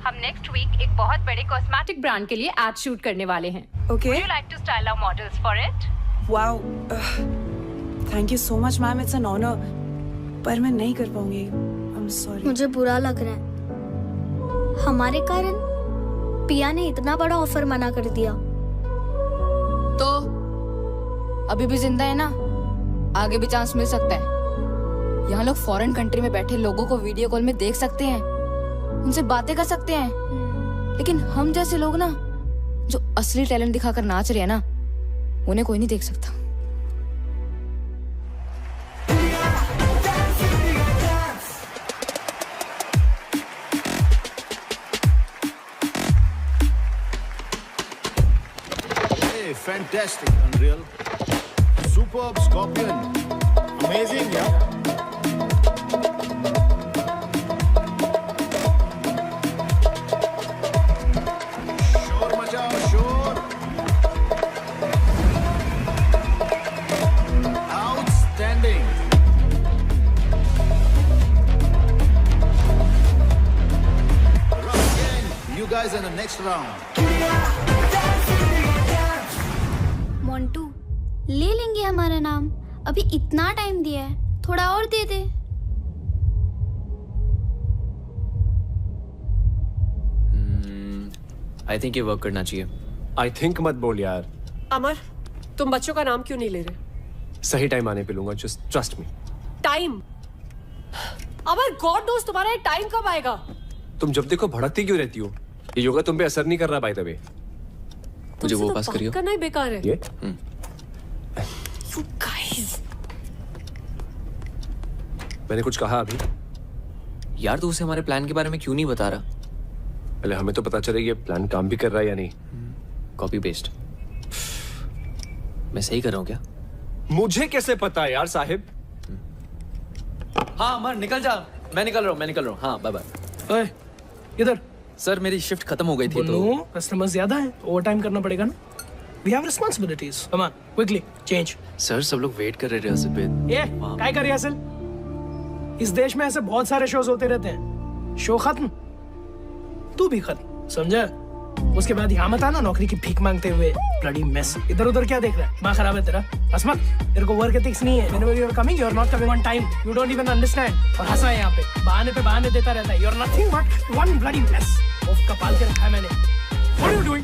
हम नेक्स्ट वीक एक बहुत बड़े कॉस्मेटिक ब्रांड के लिए एड शूट करने वाले हैं। Okay. Would you like to style our models for it? Wow. Thank you so much, ma'am. It's an honor. पर मैं नहीं कर पाऊंगी। I'm sorry. मुझे बुरा लग रहा है, हमारे कारण पिया ने इतना बड़ा ऑफर मना कर दिया। तो अभी भी जिंदा है ना, आगे भी चांस मिल सकता है। यहाँ लोग फॉरेन कंट्री में बैठे लोगों को वीडियो कॉल में देख सकते हैं, उनसे बातें कर सकते हैं। लेकिन हम जैसे लोग ना जो असली टैलेंट दिखाकर नाच रहे हैं ना, उन्हें कोई नहीं देख सकता। Hey, fantastic, Unreal. Superb, Scorpion. Amazing, yeah. शोर मचाओ, शोर. Outstanding. Rock Gang, you guys in the next round. Montu, ले लेंगे हमारा नाम। अभी इतना टाइम दिया है, थोड़ा और दे दे। आई थिंक ये वर्क करना चाहिए। आई थिंक मत बोल यार। अमर, तुम बच्चों का नाम क्यों नहीं ले रहे? सही टाइम आने पे लूंगा, जस्ट ट्रस्ट मी। टाइम? अमर, गॉड नोस तुम्हारा टाइम कब आएगा? तुम जब देखो भड़कती क्यों रहती हो? ये योगा तुम पे असर नहीं कर रहा बाय द वे। मुझे वो पास करियो। करना ही बेकार है। ये? You guys. मैंने कुछ कहा अभी? यार तू उसे हमारे प्लान के बारे में क्यों नहीं बता रहा? पहले हमें तो पता चले ये प्लान काम भी कर रहा है या नहीं। Copy paste. मैं सही कर रहा हूँ क्या? मुझे कैसे पता है यार साहिब? हाँ अमर निकल जा। मैं निकल रहा हूँ। हाँ बाय बाय। ओए, इधर। सर मेरी शिफ्ट खत्म हो गई थी तो कस्टमर्स ज्यादा है, ओवर टाइम करना पड़ेगा ना। We have responsibilities. Come on, quickly change. Sir सब लोग वेट कर रहे रिहर्सल पे। ये काय कर रिहर्सल? इस देश में ऐसे बहुत सारे शोज होते रहते हैं। शो खत्म, तू भी खत्म, समझा? उसके बाद यहाँ मत आना नौकरी की भीख मांगते हुए। Bloody mess. इधर उधर क्या देख रहा है? माँ खराब है तेरा। असमत, तेरे को वर्क एथिक्स नहीं है। Whenever you are coming, you are not coming on time. You don't even understand. और हंसा है यहाँ पे बहाने देता रहता है। You are nothing but one bloody mess. ओफ का पाल के रखा है मैंने। What are you doing?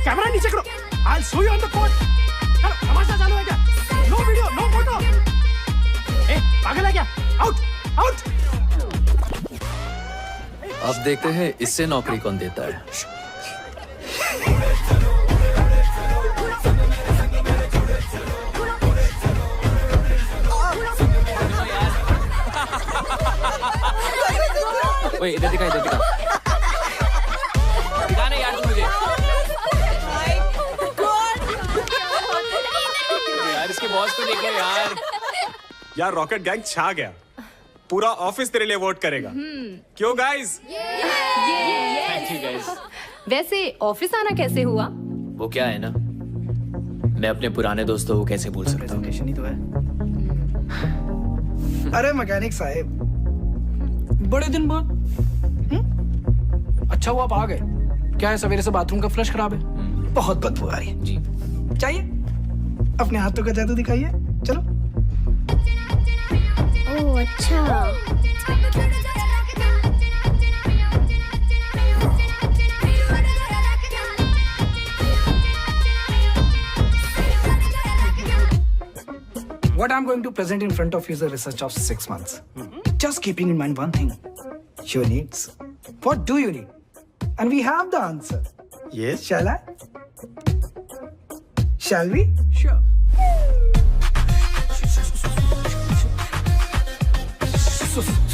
Camera नीचे करो। I'll show you on the court. चलो, तमाशा चालू है क्या? No video, no photo. पागल है क्या? Out, out. अब देखते हैं इससे नौकरी कौन देता है। ओए इधर दिखा दिखाना यार तू मुझे। यार इसके बॉस को देखो यार। यार रॉकेट गैंग छा गया, पूरा ऑफिस तेरे लिए वोट करेगा। क्यों गाइस? Thank you guys. वैसे ऑफिस आना कैसे हुआ? वो क्या है ना, मैं अपने पुराने दोस्तों को कैसे भूल सकता हूँ। तो है। अरे मैकेनिक साहब, बड़े दिन बाद। अच्छा हुआ आप आ गए। क्या है, सवेरे से बाथरूम का फ्लश खराब है, बहुत बदबू आ रही है। जी चाहिए अपने हाथों का जादू दिखाइए। चलो। ओह अच्छा। what I'm going to present in front of you is a research of 6 months. Just keeping in mind one thing, your needs. What do you need? And we have the answer. Yes, shall I? Shall we? Sure.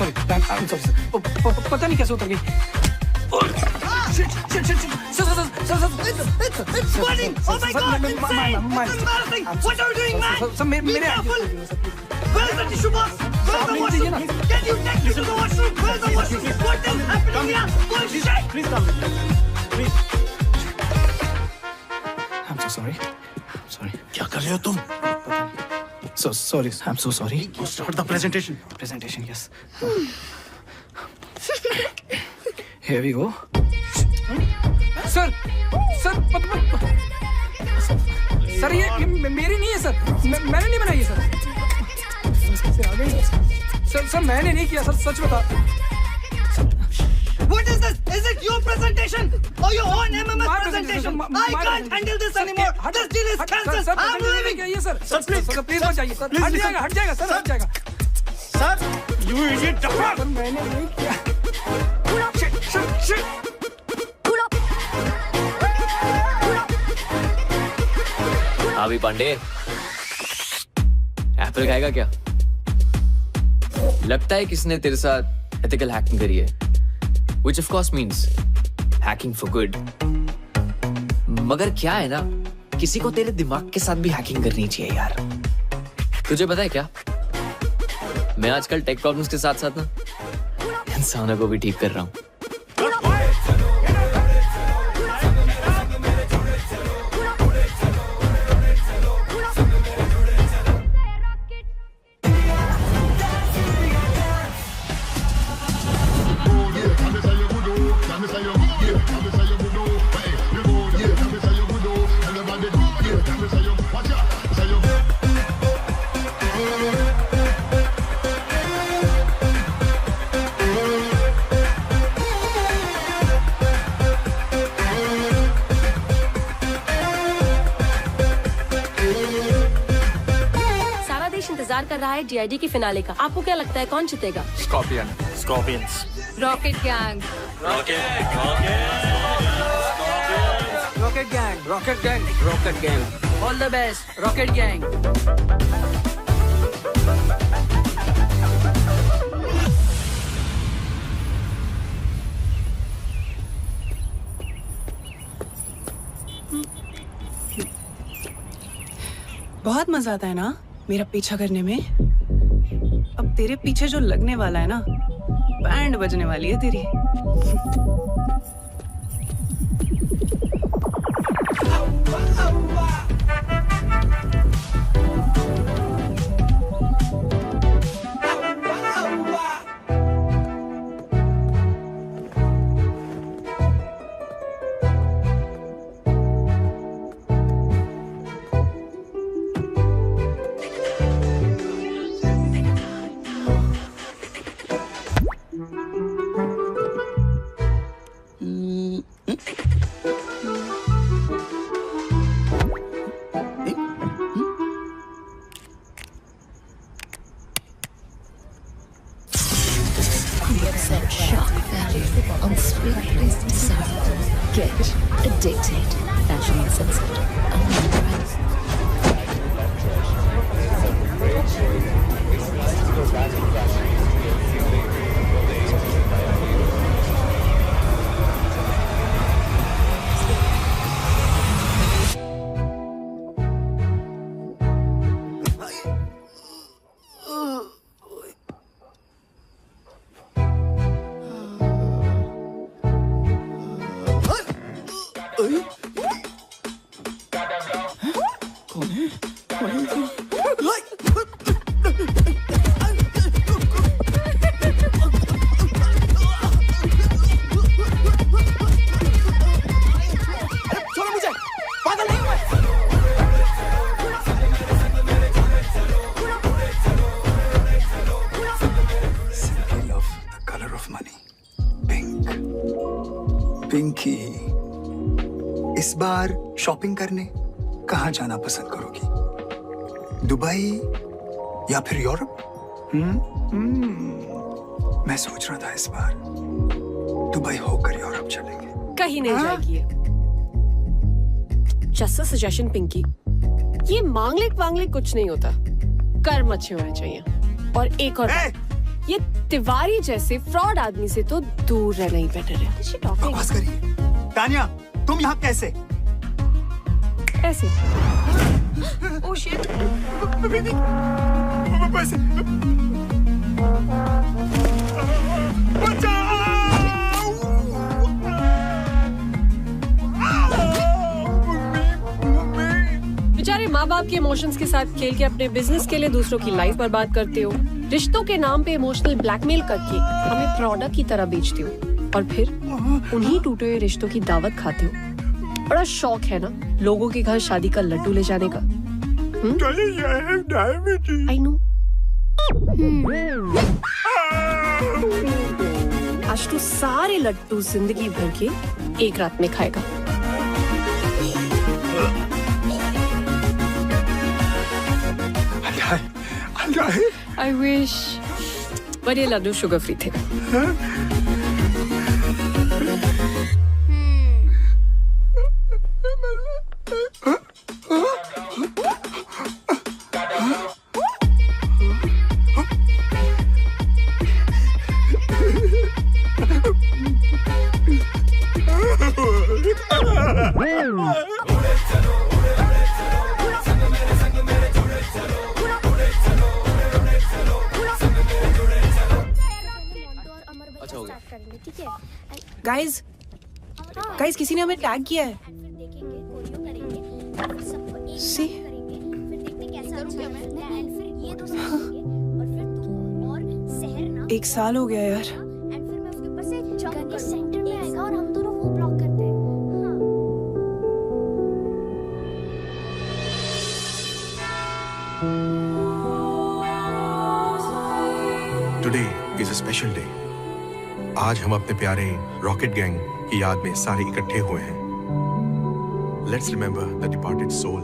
Sorry, I'm sorry. पता नहीं कैसे उतर गई. Shit. It's burning! Oh my God! What are you doing, man? Be careful! Where's the tissue box? Where's the washroom? Can you take me to the washroom? Where's the washroom? What is happening here? Bullshit! Please come. Please. I'm so sorry. क्या कर रहे हो तुम? So sorry. I'm so sorry. Start the presentation. Presentation, yes. Here we go. Sir ये मेरी नहीं है सर. मैंने नहीं बनाई है सर. मैंने नहीं किया सर. सच बता. What is this? Is it your presentation or your own MMS presentation? I can't handle this anymore. This deal is cancelled. I'm leaving. Sir please मत जाइए सर. हट जाएगा सर. Sir, you idiot! मैंने नहीं किया. अभी पांडे एप्पल खाएगा क्या? लगता है किसने तेरे साथ एथिकल हैकिंग करी है, which of course means hacking for good. मगर क्या है ना, किसी को तेरे दिमाग के साथ भी हैकिंग करनी चाहिए यार. तुझे पता है क्या, मैं आजकल टेक प्रॉब्लम्स के साथ साथ ना इंसानों को भी ठीक कर रहा हूँ. कर रहा है DID की फिनाले का. आपको क्या लगता है कौन जीतेगा? Scorpions. Rocket gang. Rocket gang. All the best rocket gang. बहुत मजा आता है ना मेरा पीछा करने में. अब तेरे पीछे जो लगने वाला है ना, बैंड बजने वाली है तेरी. पिंकी, इस बार शॉपिंग करने कहाँ जाना पसंद करोगी? दुबई या फिर यूरोप? मैं सोच रहा था इस बार दुबई होकर यूरोप चलेंगे। कहीं नहीं जाएगी। जस्ट अ सजेशन पिंकी, ये मांगलिक कुछ नहीं होता, कर्म अच्छे होने चाहिए। और एक और बात, ये तिवारी जैसे फ्रॉड आदमी से तो दूर रहना ही बेटर है। बकवास करिए। तानिया, तुम यहाँ कैसे? ऐसे। Oh shit. पैसे। बेचारे माँ बाप के इमोशंस के साथ खेल के अपने बिजनेस के लिए दूसरों की लाइफ बर्बाद करते हो। रिश्तों के नाम पे इमोशनल ब्लैकमेल करके हमें प्रोडक्ट की तरह बेचते हो और फिर उन्हीं टूटे हुए रिश्तों की दावत खाते हो। बड़ा शौक है ना लोगों के घर शादी का लड्डू ले जाने का। I know. आज तो सारे लड्डू जिंदगी भर के एक रात में खाएगा। I wish, पर ये लड्डू शुगर फ्री थे। गाइस किसी ने हमें टैग किया है। सी एक साल हो गया यार। सेंटर में आएगा और हम दोनों वो ब्लॉक करते हैं। Today is a special day. आज हम अपने प्यारे रॉकेट गैंग की याद में सारे इकट्ठे हुए हैं। Let's remember the departed soul.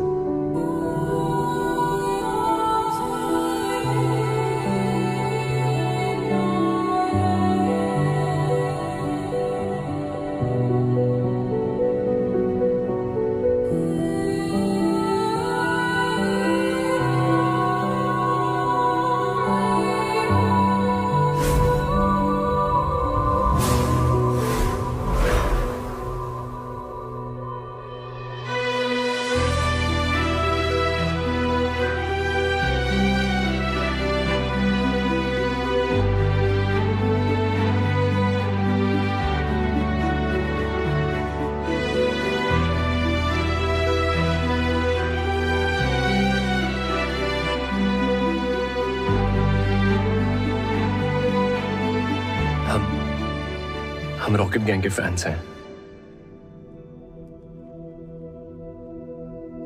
हम रॉकेट गैंग के फैंस हैं।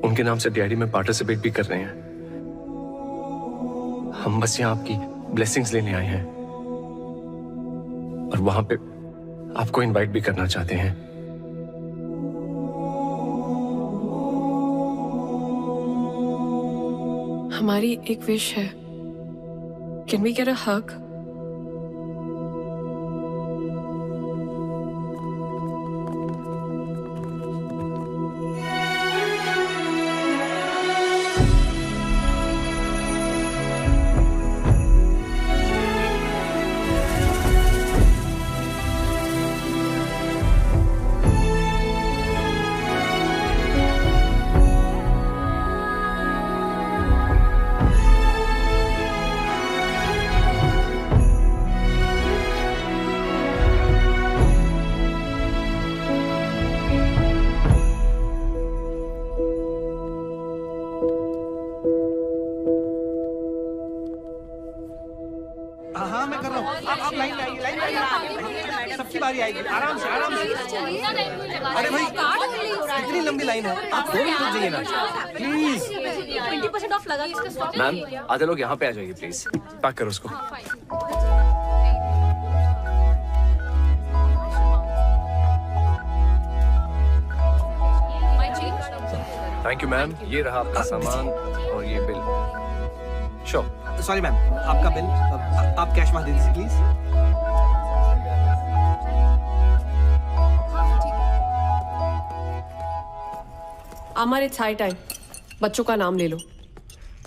उनके नाम से डीआईडी में पार्टिसिपेट भी कर रहे हैं। हम बस यहाँ आपकी ब्लेसिंग्स लेने आए हैं और वहां पे आपको इनवाइट भी करना चाहते हैं। हमारी एक विश है। कैन वी गेट अ हग? हाँ मैं कर रहा हूँ। आप लाइन लाइन सबकी बारी आएगी। आराम से आराम से। अरे भाई इतनी लंबी लाइन है, आप 2 मिनट रुक जाइए ना प्लीज। 20% ऑफ लगा इसका स्टॉक। मैम आधे लोग यहाँ पे आ जाइए प्लीज। पैक करो उसको। थैंक यू मैम, ये रहा आपका सामान और ये बिल। श्योर। सॉरी मैम, आपका बिल आप कैश में दे दीजिए please. Amar, it's high time. बच्चों का नाम ले लो।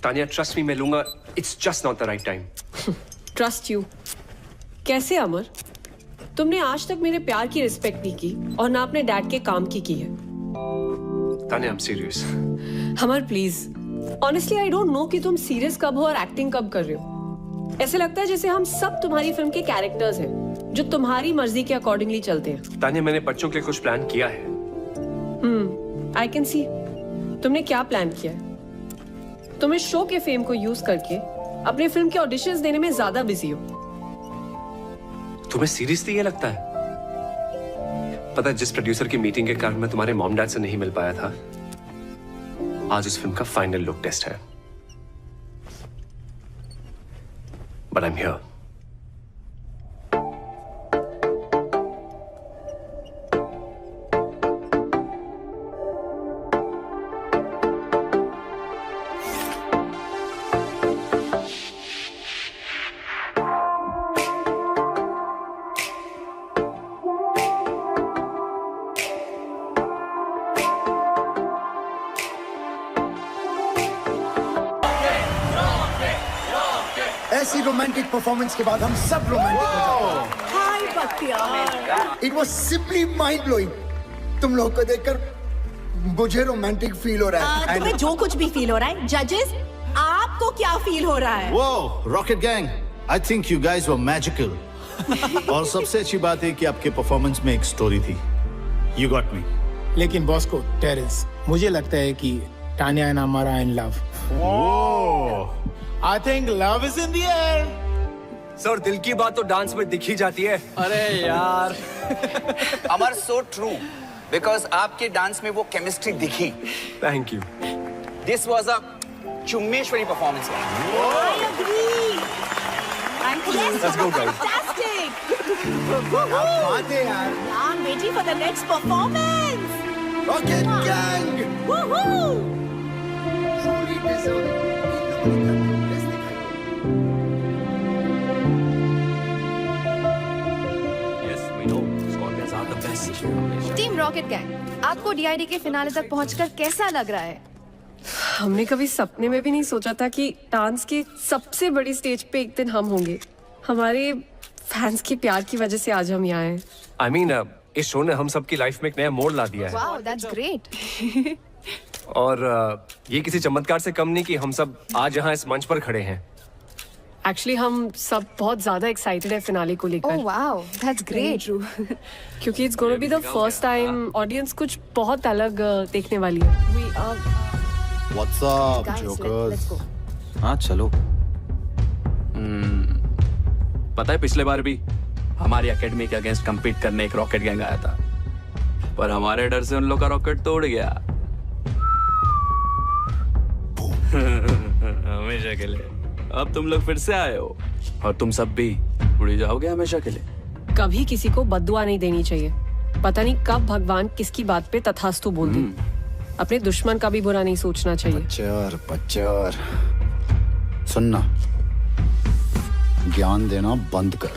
तानिया ट्रस्ट मी, मैं लूंगा। It's just not the right time. Trust you? कैसे अमर? तुमने आज तक मेरे प्यार की रिस्पेक्ट नहीं की और ना अपने डैड के काम की है। Tania, I am serious. Amar please, honestly I don't know कि तुम सीरियस कब हो और एक्टिंग कब कर रहे हो। ऐसे लगता है जैसे हम सब तुम्हारी फिल्म के कैरेक्टर्स हैं जो तुम्हारी मर्जी के अकॉर्डिंगली चलते हैं। तानिया, मैंने बच्चों के लिए कुछ प्लान किया है। I can see. तुमने क्या प्लान किया है? तुम इस शो के फेम को यूज करके अपने फिल्म के ऑडिशंस देने में ज्यादा बिजी हो। तुम्हें सीरियसली ये लगता है? पता है, जिस प्रोड्यूसर की मीटिंग के कारण मैं तुम्हारे मॉम डैड से नहीं मिल पाया था, आज उस फिल्म का फाइनल लुक टेस्ट है। But I am here. ऐसी रोमांटिक परफॉर्मेंस के बाद हम सब रोमांटिक हो जाते हैं। Hi Bakhtiyar, it was simply mind blowing. तुम लोग को देखकर मुझे रोमांटिक फील हो रहा है। तुम्हें जो कुछ भी फील हो रहा है, जजेस आपको क्या फील हो रहा है? वो rocket gang, I think you guys were magical. और सबसे अच्छी बात है कि आपके परफॉर्मेंस में एक स्टोरी थी। You got me. लेकिन बॉस को टेरेंस, मुझे लगता है कि Tania and Amar are in love. I think love is in the air. Sir, दिल की बात तो डांस में दिख ही जाती है। अरे यार अमर, so true. Because आपके डांस में वो केमिस्ट्री दिखी। Thank you. This was a चुम्मेश्वरी performance. I agree. And yes, Let's go, guys. Fantastic. बात है यार। I'm waiting for the next performance. Rocket Gang. Woohoo! Truly deserving. Team rocket gang, आपको डीआईडी के फिनाले तक पहुंचकर कैसा लग रहा है? हमने कभी सपने में भी नहीं सोचा था कि डांस की सबसे बड़ी स्टेज पे एक दिन हम होंगे। हमारे फैंस के प्यार की वजह से आज हम यहाँ हैं। I mean, इस शो ने हम सबकी लाइफ में एक नया मोड़ ला दिया है। Wow, that's great. और ये किसी चमत्कार से कम नहीं कि हम सब आज यहाँ इस मंच पर खड़े हैं। एक्चुअली हम सब बहुत ज्यादा एक्साइटेड है फिनाले को लेकर। Oh wow, that's great. क्योंकि it's gonna be the first time audience कुछ बहुत अलग देखने वाली है। We are what's up jokers? हाँ चलो। पता है, पिछले बार भी हमारी एकेडमी के अगेंस्ट compete करने एक रॉकेट गैंग आया था, पर हमारे डर से उन लोग का रॉकेट तोड़ गया। हमेशा के लिए। अब तुम लोग फिर से आए हो और तुम सब भी उड़ जाओगे हमेशा के लिए। कभी किसी को बद्दुआ नहीं देनी चाहिए। पता नहीं कब भगवान किसकी बात पे तथास्तु बोल दे। अपने दुश्मन का भी बुरा नहीं सोचना चाहिए। पच्चर सुनना, ज्ञान देना बंद कर।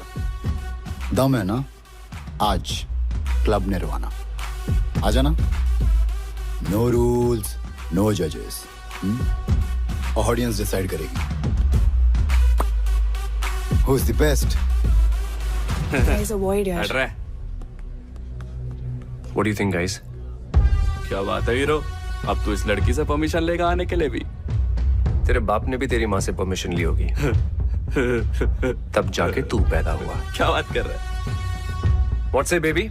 दम है ना, आज क्लब निर्वाणा आ जाना। नो रूल्स, नो जजेस, ऑडियंस डिसाइड करेगी who is the best. Guys, avoid यार। हट रहा है। What do you think, guys? क्या बात है हीरो, अब तू इस लड़की से परमिशन लेगा आने के लिए भी? तेरे बाप ने भी तेरी माँ से परमिशन ली होगी। तब जाके तू पैदा हुआ। क्या बात कर रहा है? What say, baby?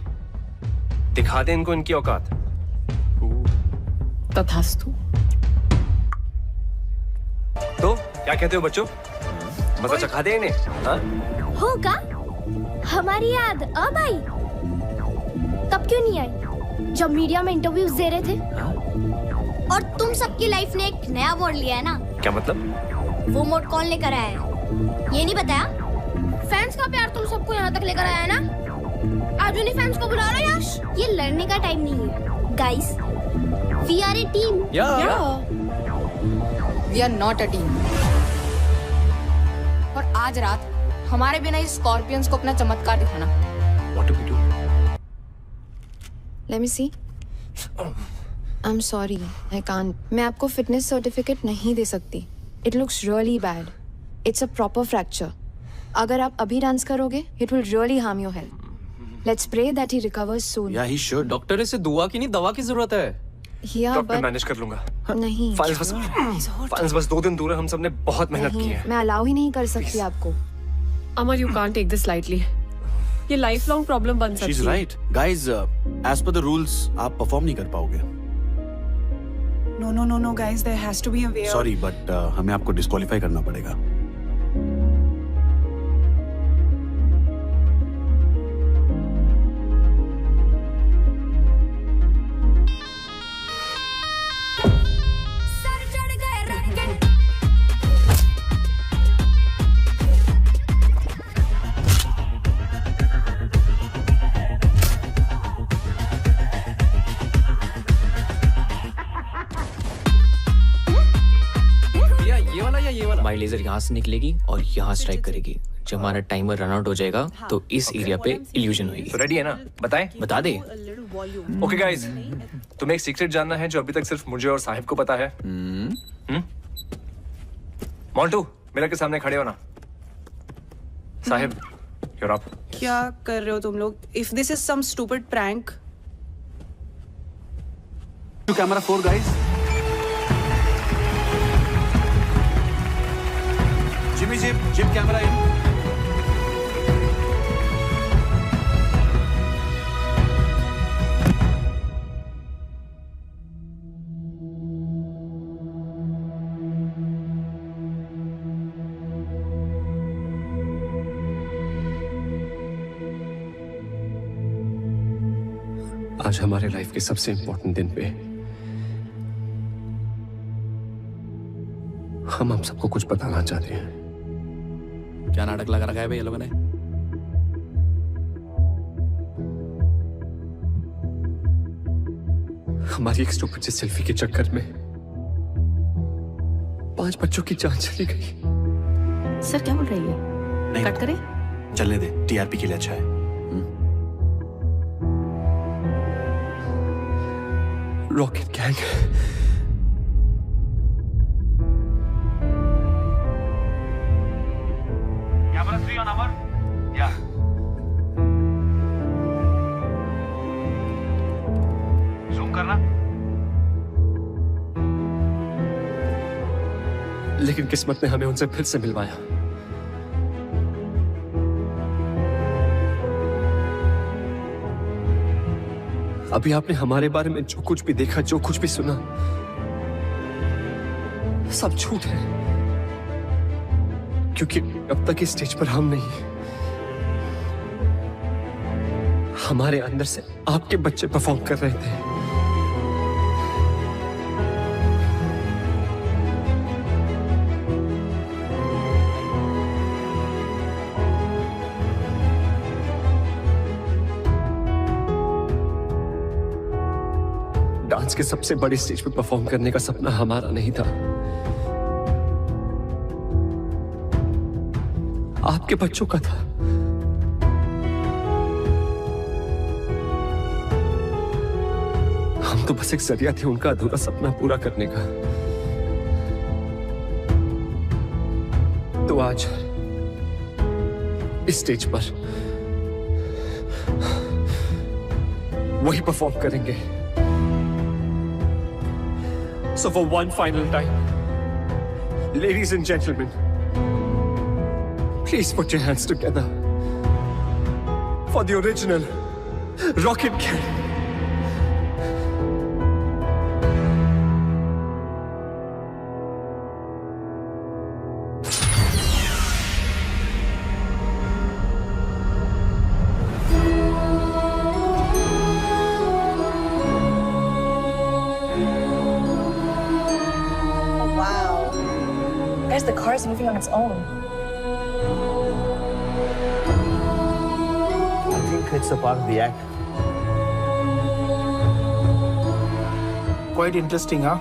दिखा दे इनको इनकी औकात। तथास्तु। तो क्या कहते हो बच्चों, मजा चखा दे इन्हें? हाँ? होगा? हमारी याद अब आई? तब क्यों नहीं आई जब मीडिया में इंटरव्यूज दे रहे थे? और तुम सबकी लाइफ ने एक नया मोड़ लिया है ना? क्या मतलब? वो मोड़ कौन लेकर आया है ये नहीं बताया? फैंस का प्यार तुम सबको यहाँ तक लेकर आया है ना? आज उन्हीं फैंस को बुला रहे हो यश। ये लड़ने का टाइम नहीं है guys, we are a team. We are not a team. और आज रात हमारे बिना इस स्कॉर्पियंस को अपना चमत्कार दिखाना। What do we do? Let me see. I'm sorry, I can't. मैं आपको फिटनेस सर्टिफिकेट नहीं दे सकती. It looks really bad. It's a proper fracture. अगर आप अभी डांस करोगे, it will really harm your health. Let's pray that he recovers soon. Yeah, he should. Doctor इसे दुआ की नहीं दवा की जरूरत है. Yeah, डॉक्टर but मैनेज कर लूंगा। नहीं. फाइल्स बस 2 दिन दूर है, हम सबने बहुत मेहनत की है। मैं अलाउ ही नहीं कर सकती आपको. Amar, you can't take this lightly. ये लाइफ लॉन्ग प्रॉब्लम बन सकती है। She's right. Guys, as per the rules, आप परफॉर्म नहीं कर पाओगे। No, guys, there has to be a way. Sorry, but हमें आपको डिस्क्वालीफाई करना पड़ेगा। माई लेजर यहाँ से निकलेगी और यहाँ स्ट्राइक करेगी। जब हमारा टाइमर रन आउट हो जाएगा तो इस एरिया पे इल्यूजन होगी। तो रेडी है ना? बताएं? बता दे। ओके गाइस, तुम्हें एक सीक्रेट जानना है जो अभी तक सिर्फ मुझे और साहिब को पता है। मोंटू, मिरर के सामने खड़े हो ना। Sahib, you're up. क्या कर रहे हो तुम लोग? If this is some stupid prank. To camera 4 guys. Jimmy Jim camera in. आज हमारे लाइफ के सबसे इंपॉर्टेंट दिन पे हम आप सबको कुछ बताना चाहते हैं। क्या नाटक लगा रखा है भाई ये लोगों ने? हमारी एक स्टूपिड सी सेल्फी के चक्कर में 5 बच्चों की जान चली गई। सर क्या बोल रही है? नहीं, कट करें? चलने दे, टीआरपी के लिए अच्छा है। Rocket gang Camera 3 on Amar. Yeah. Zoom करना. लेकिन किस्मत ने हमें उनसे फिर से मिलवाया। अभी आपने हमारे बारे में जो कुछ भी देखा, जो कुछ भी सुना, सब झूठ है। क्योंकि अब तक इस स्टेज पर हम नहीं, हमारे अंदर से आपके बच्चे परफॉर्म कर रहे थे। डांस के सबसे बड़े स्टेज पे परफॉर्म करने का सपना हमारा नहीं था, आपके बच्चों का था। हम तो बस एक जरिया थे उनका अधूरा सपना पूरा करने का। तो आज इस स्टेज पर वही परफॉर्म करेंगे। So for one final time, ladies and gentlemen, please put your hands together for the original Rocket Gang. Guys, the car is moving on its own. I think it's a part of the act. Quite interesting, huh?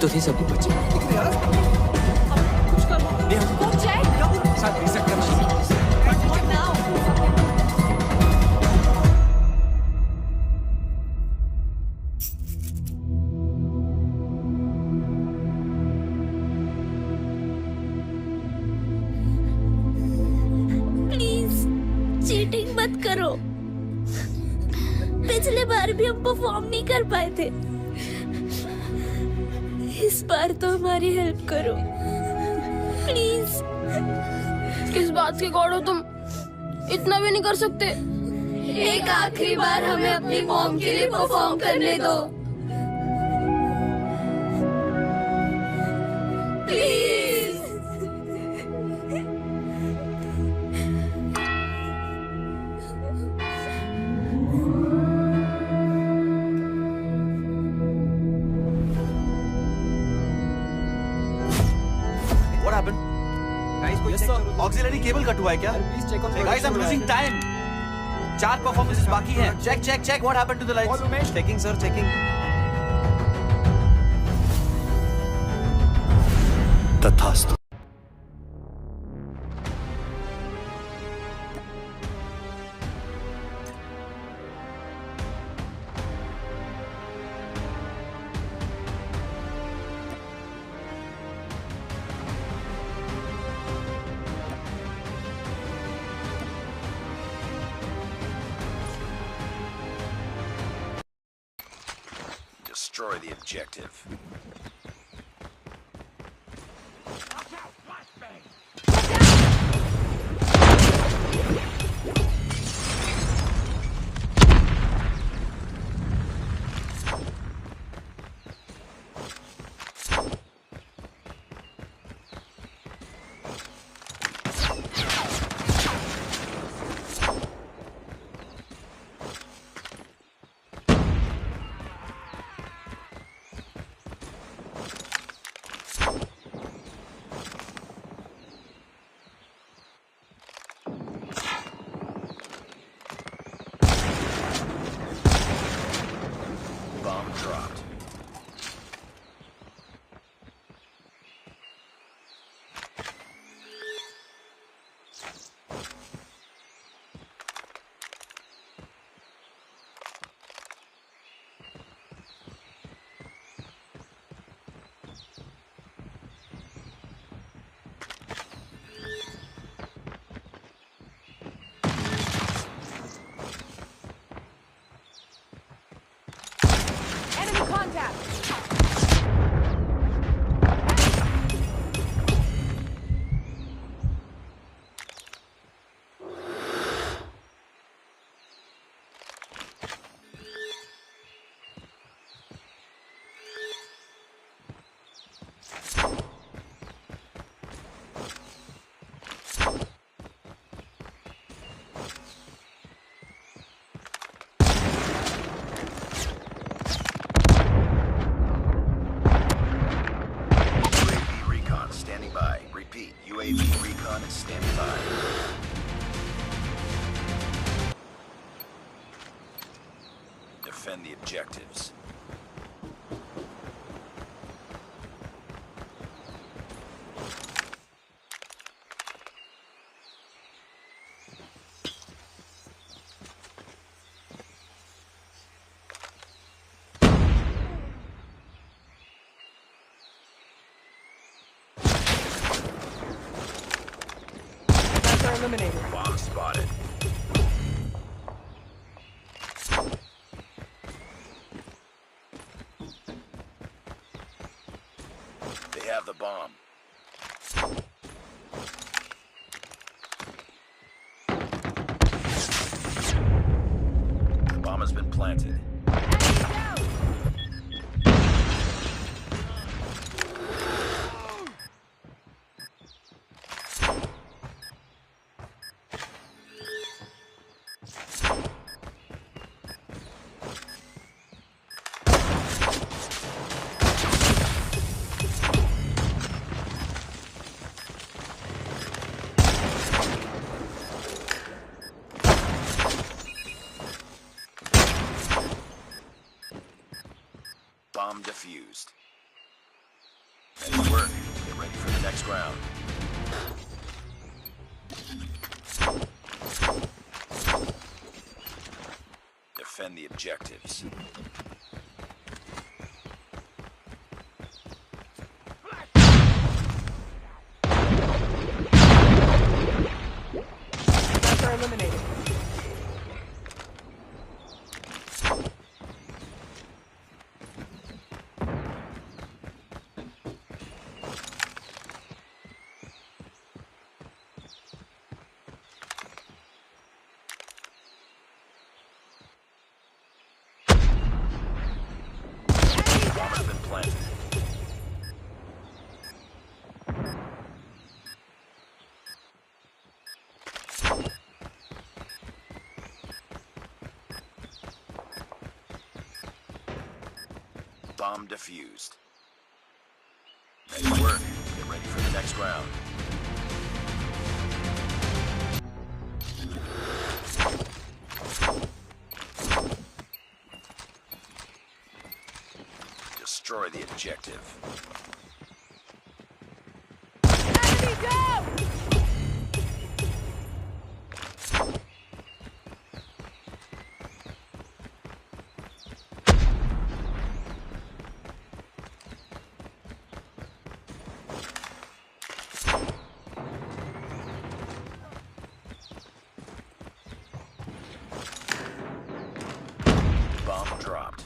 तो थे सभी बच्चे। साथ reset कर। प्लीज चीटिंग मत करो। पिछले बार भी हम परफॉर्म नहीं कर पाए थे, इस बार तो हमारी हेल्प करो प्लीज। किस बात के गॉड हो तुम? इतना भी नहीं कर सकते? एक आखिरी बार हमें अपनी मॉम के लिए परफॉर्म करने दो please. What happened? Auxiliary cable cut हुआ है क्या? Guys, I'm losing time. 4 performances बाकी हैं. Check. What happened to the lights? Checking, sir. Checking. तथास्तु। Destroy the objective. Bomb dropped. Enemy contact. UAV recon standing by. Repeat, UAV recon is standing by. Defend the objectives. Eliminated. Bomb spotted. They have the bomb. The bomb has been planted. Bomb defused. ready for the next round. Defend the objectives. Threats are eliminated. Bomb has been planted. Bomb defused. Nice work. Get ready for the next round. Destroy the objective. Enemy down! Bomb dropped.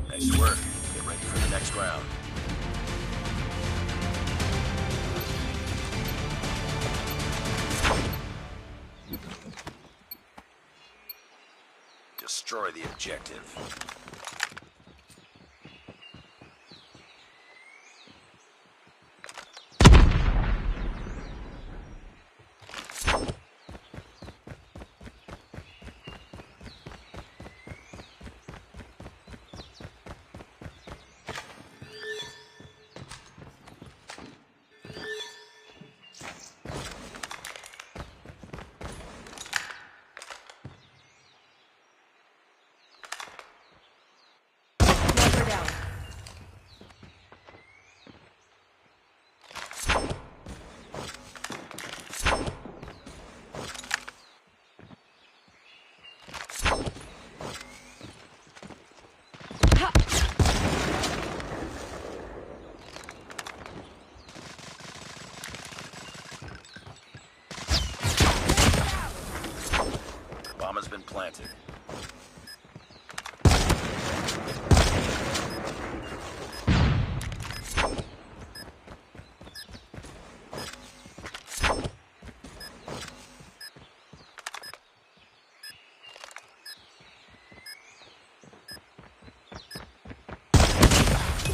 Nice work. Get ready for the next round. Destroy the objective. Sniper down. Bomb has been planted.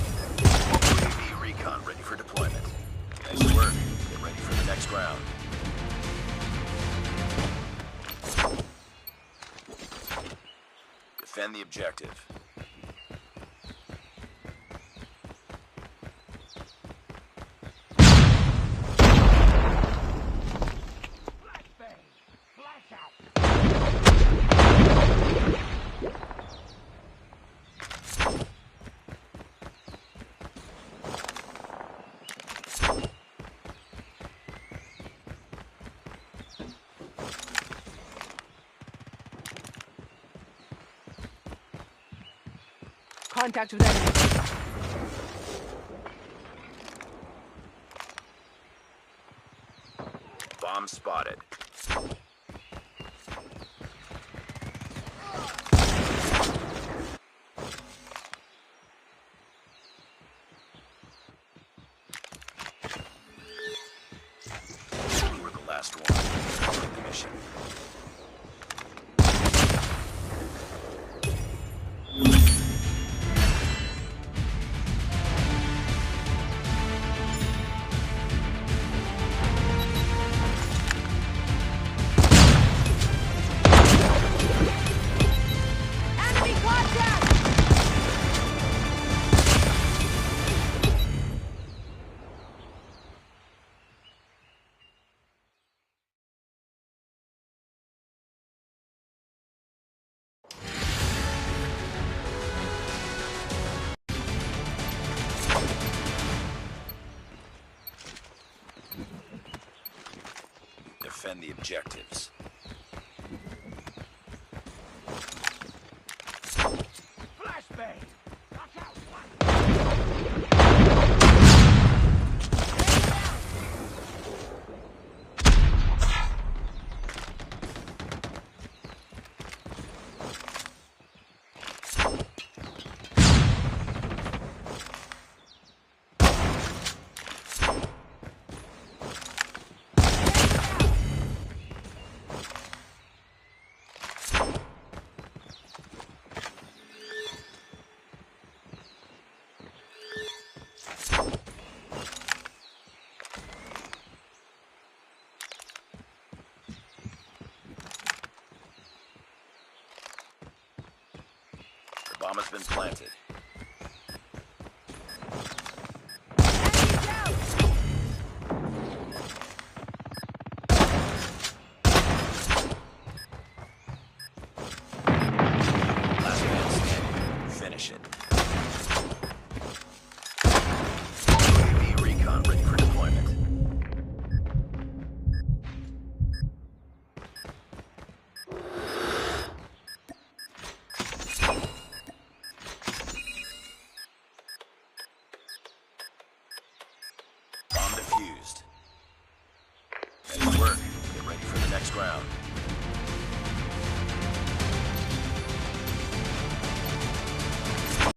UAV recon ready for deployment. Nice work. Get ready for the next round. Defend the objective. Contact with enemy. Bomb spotted. You were the last one. Complete the mission. defend the objectives. The bomb has been planted.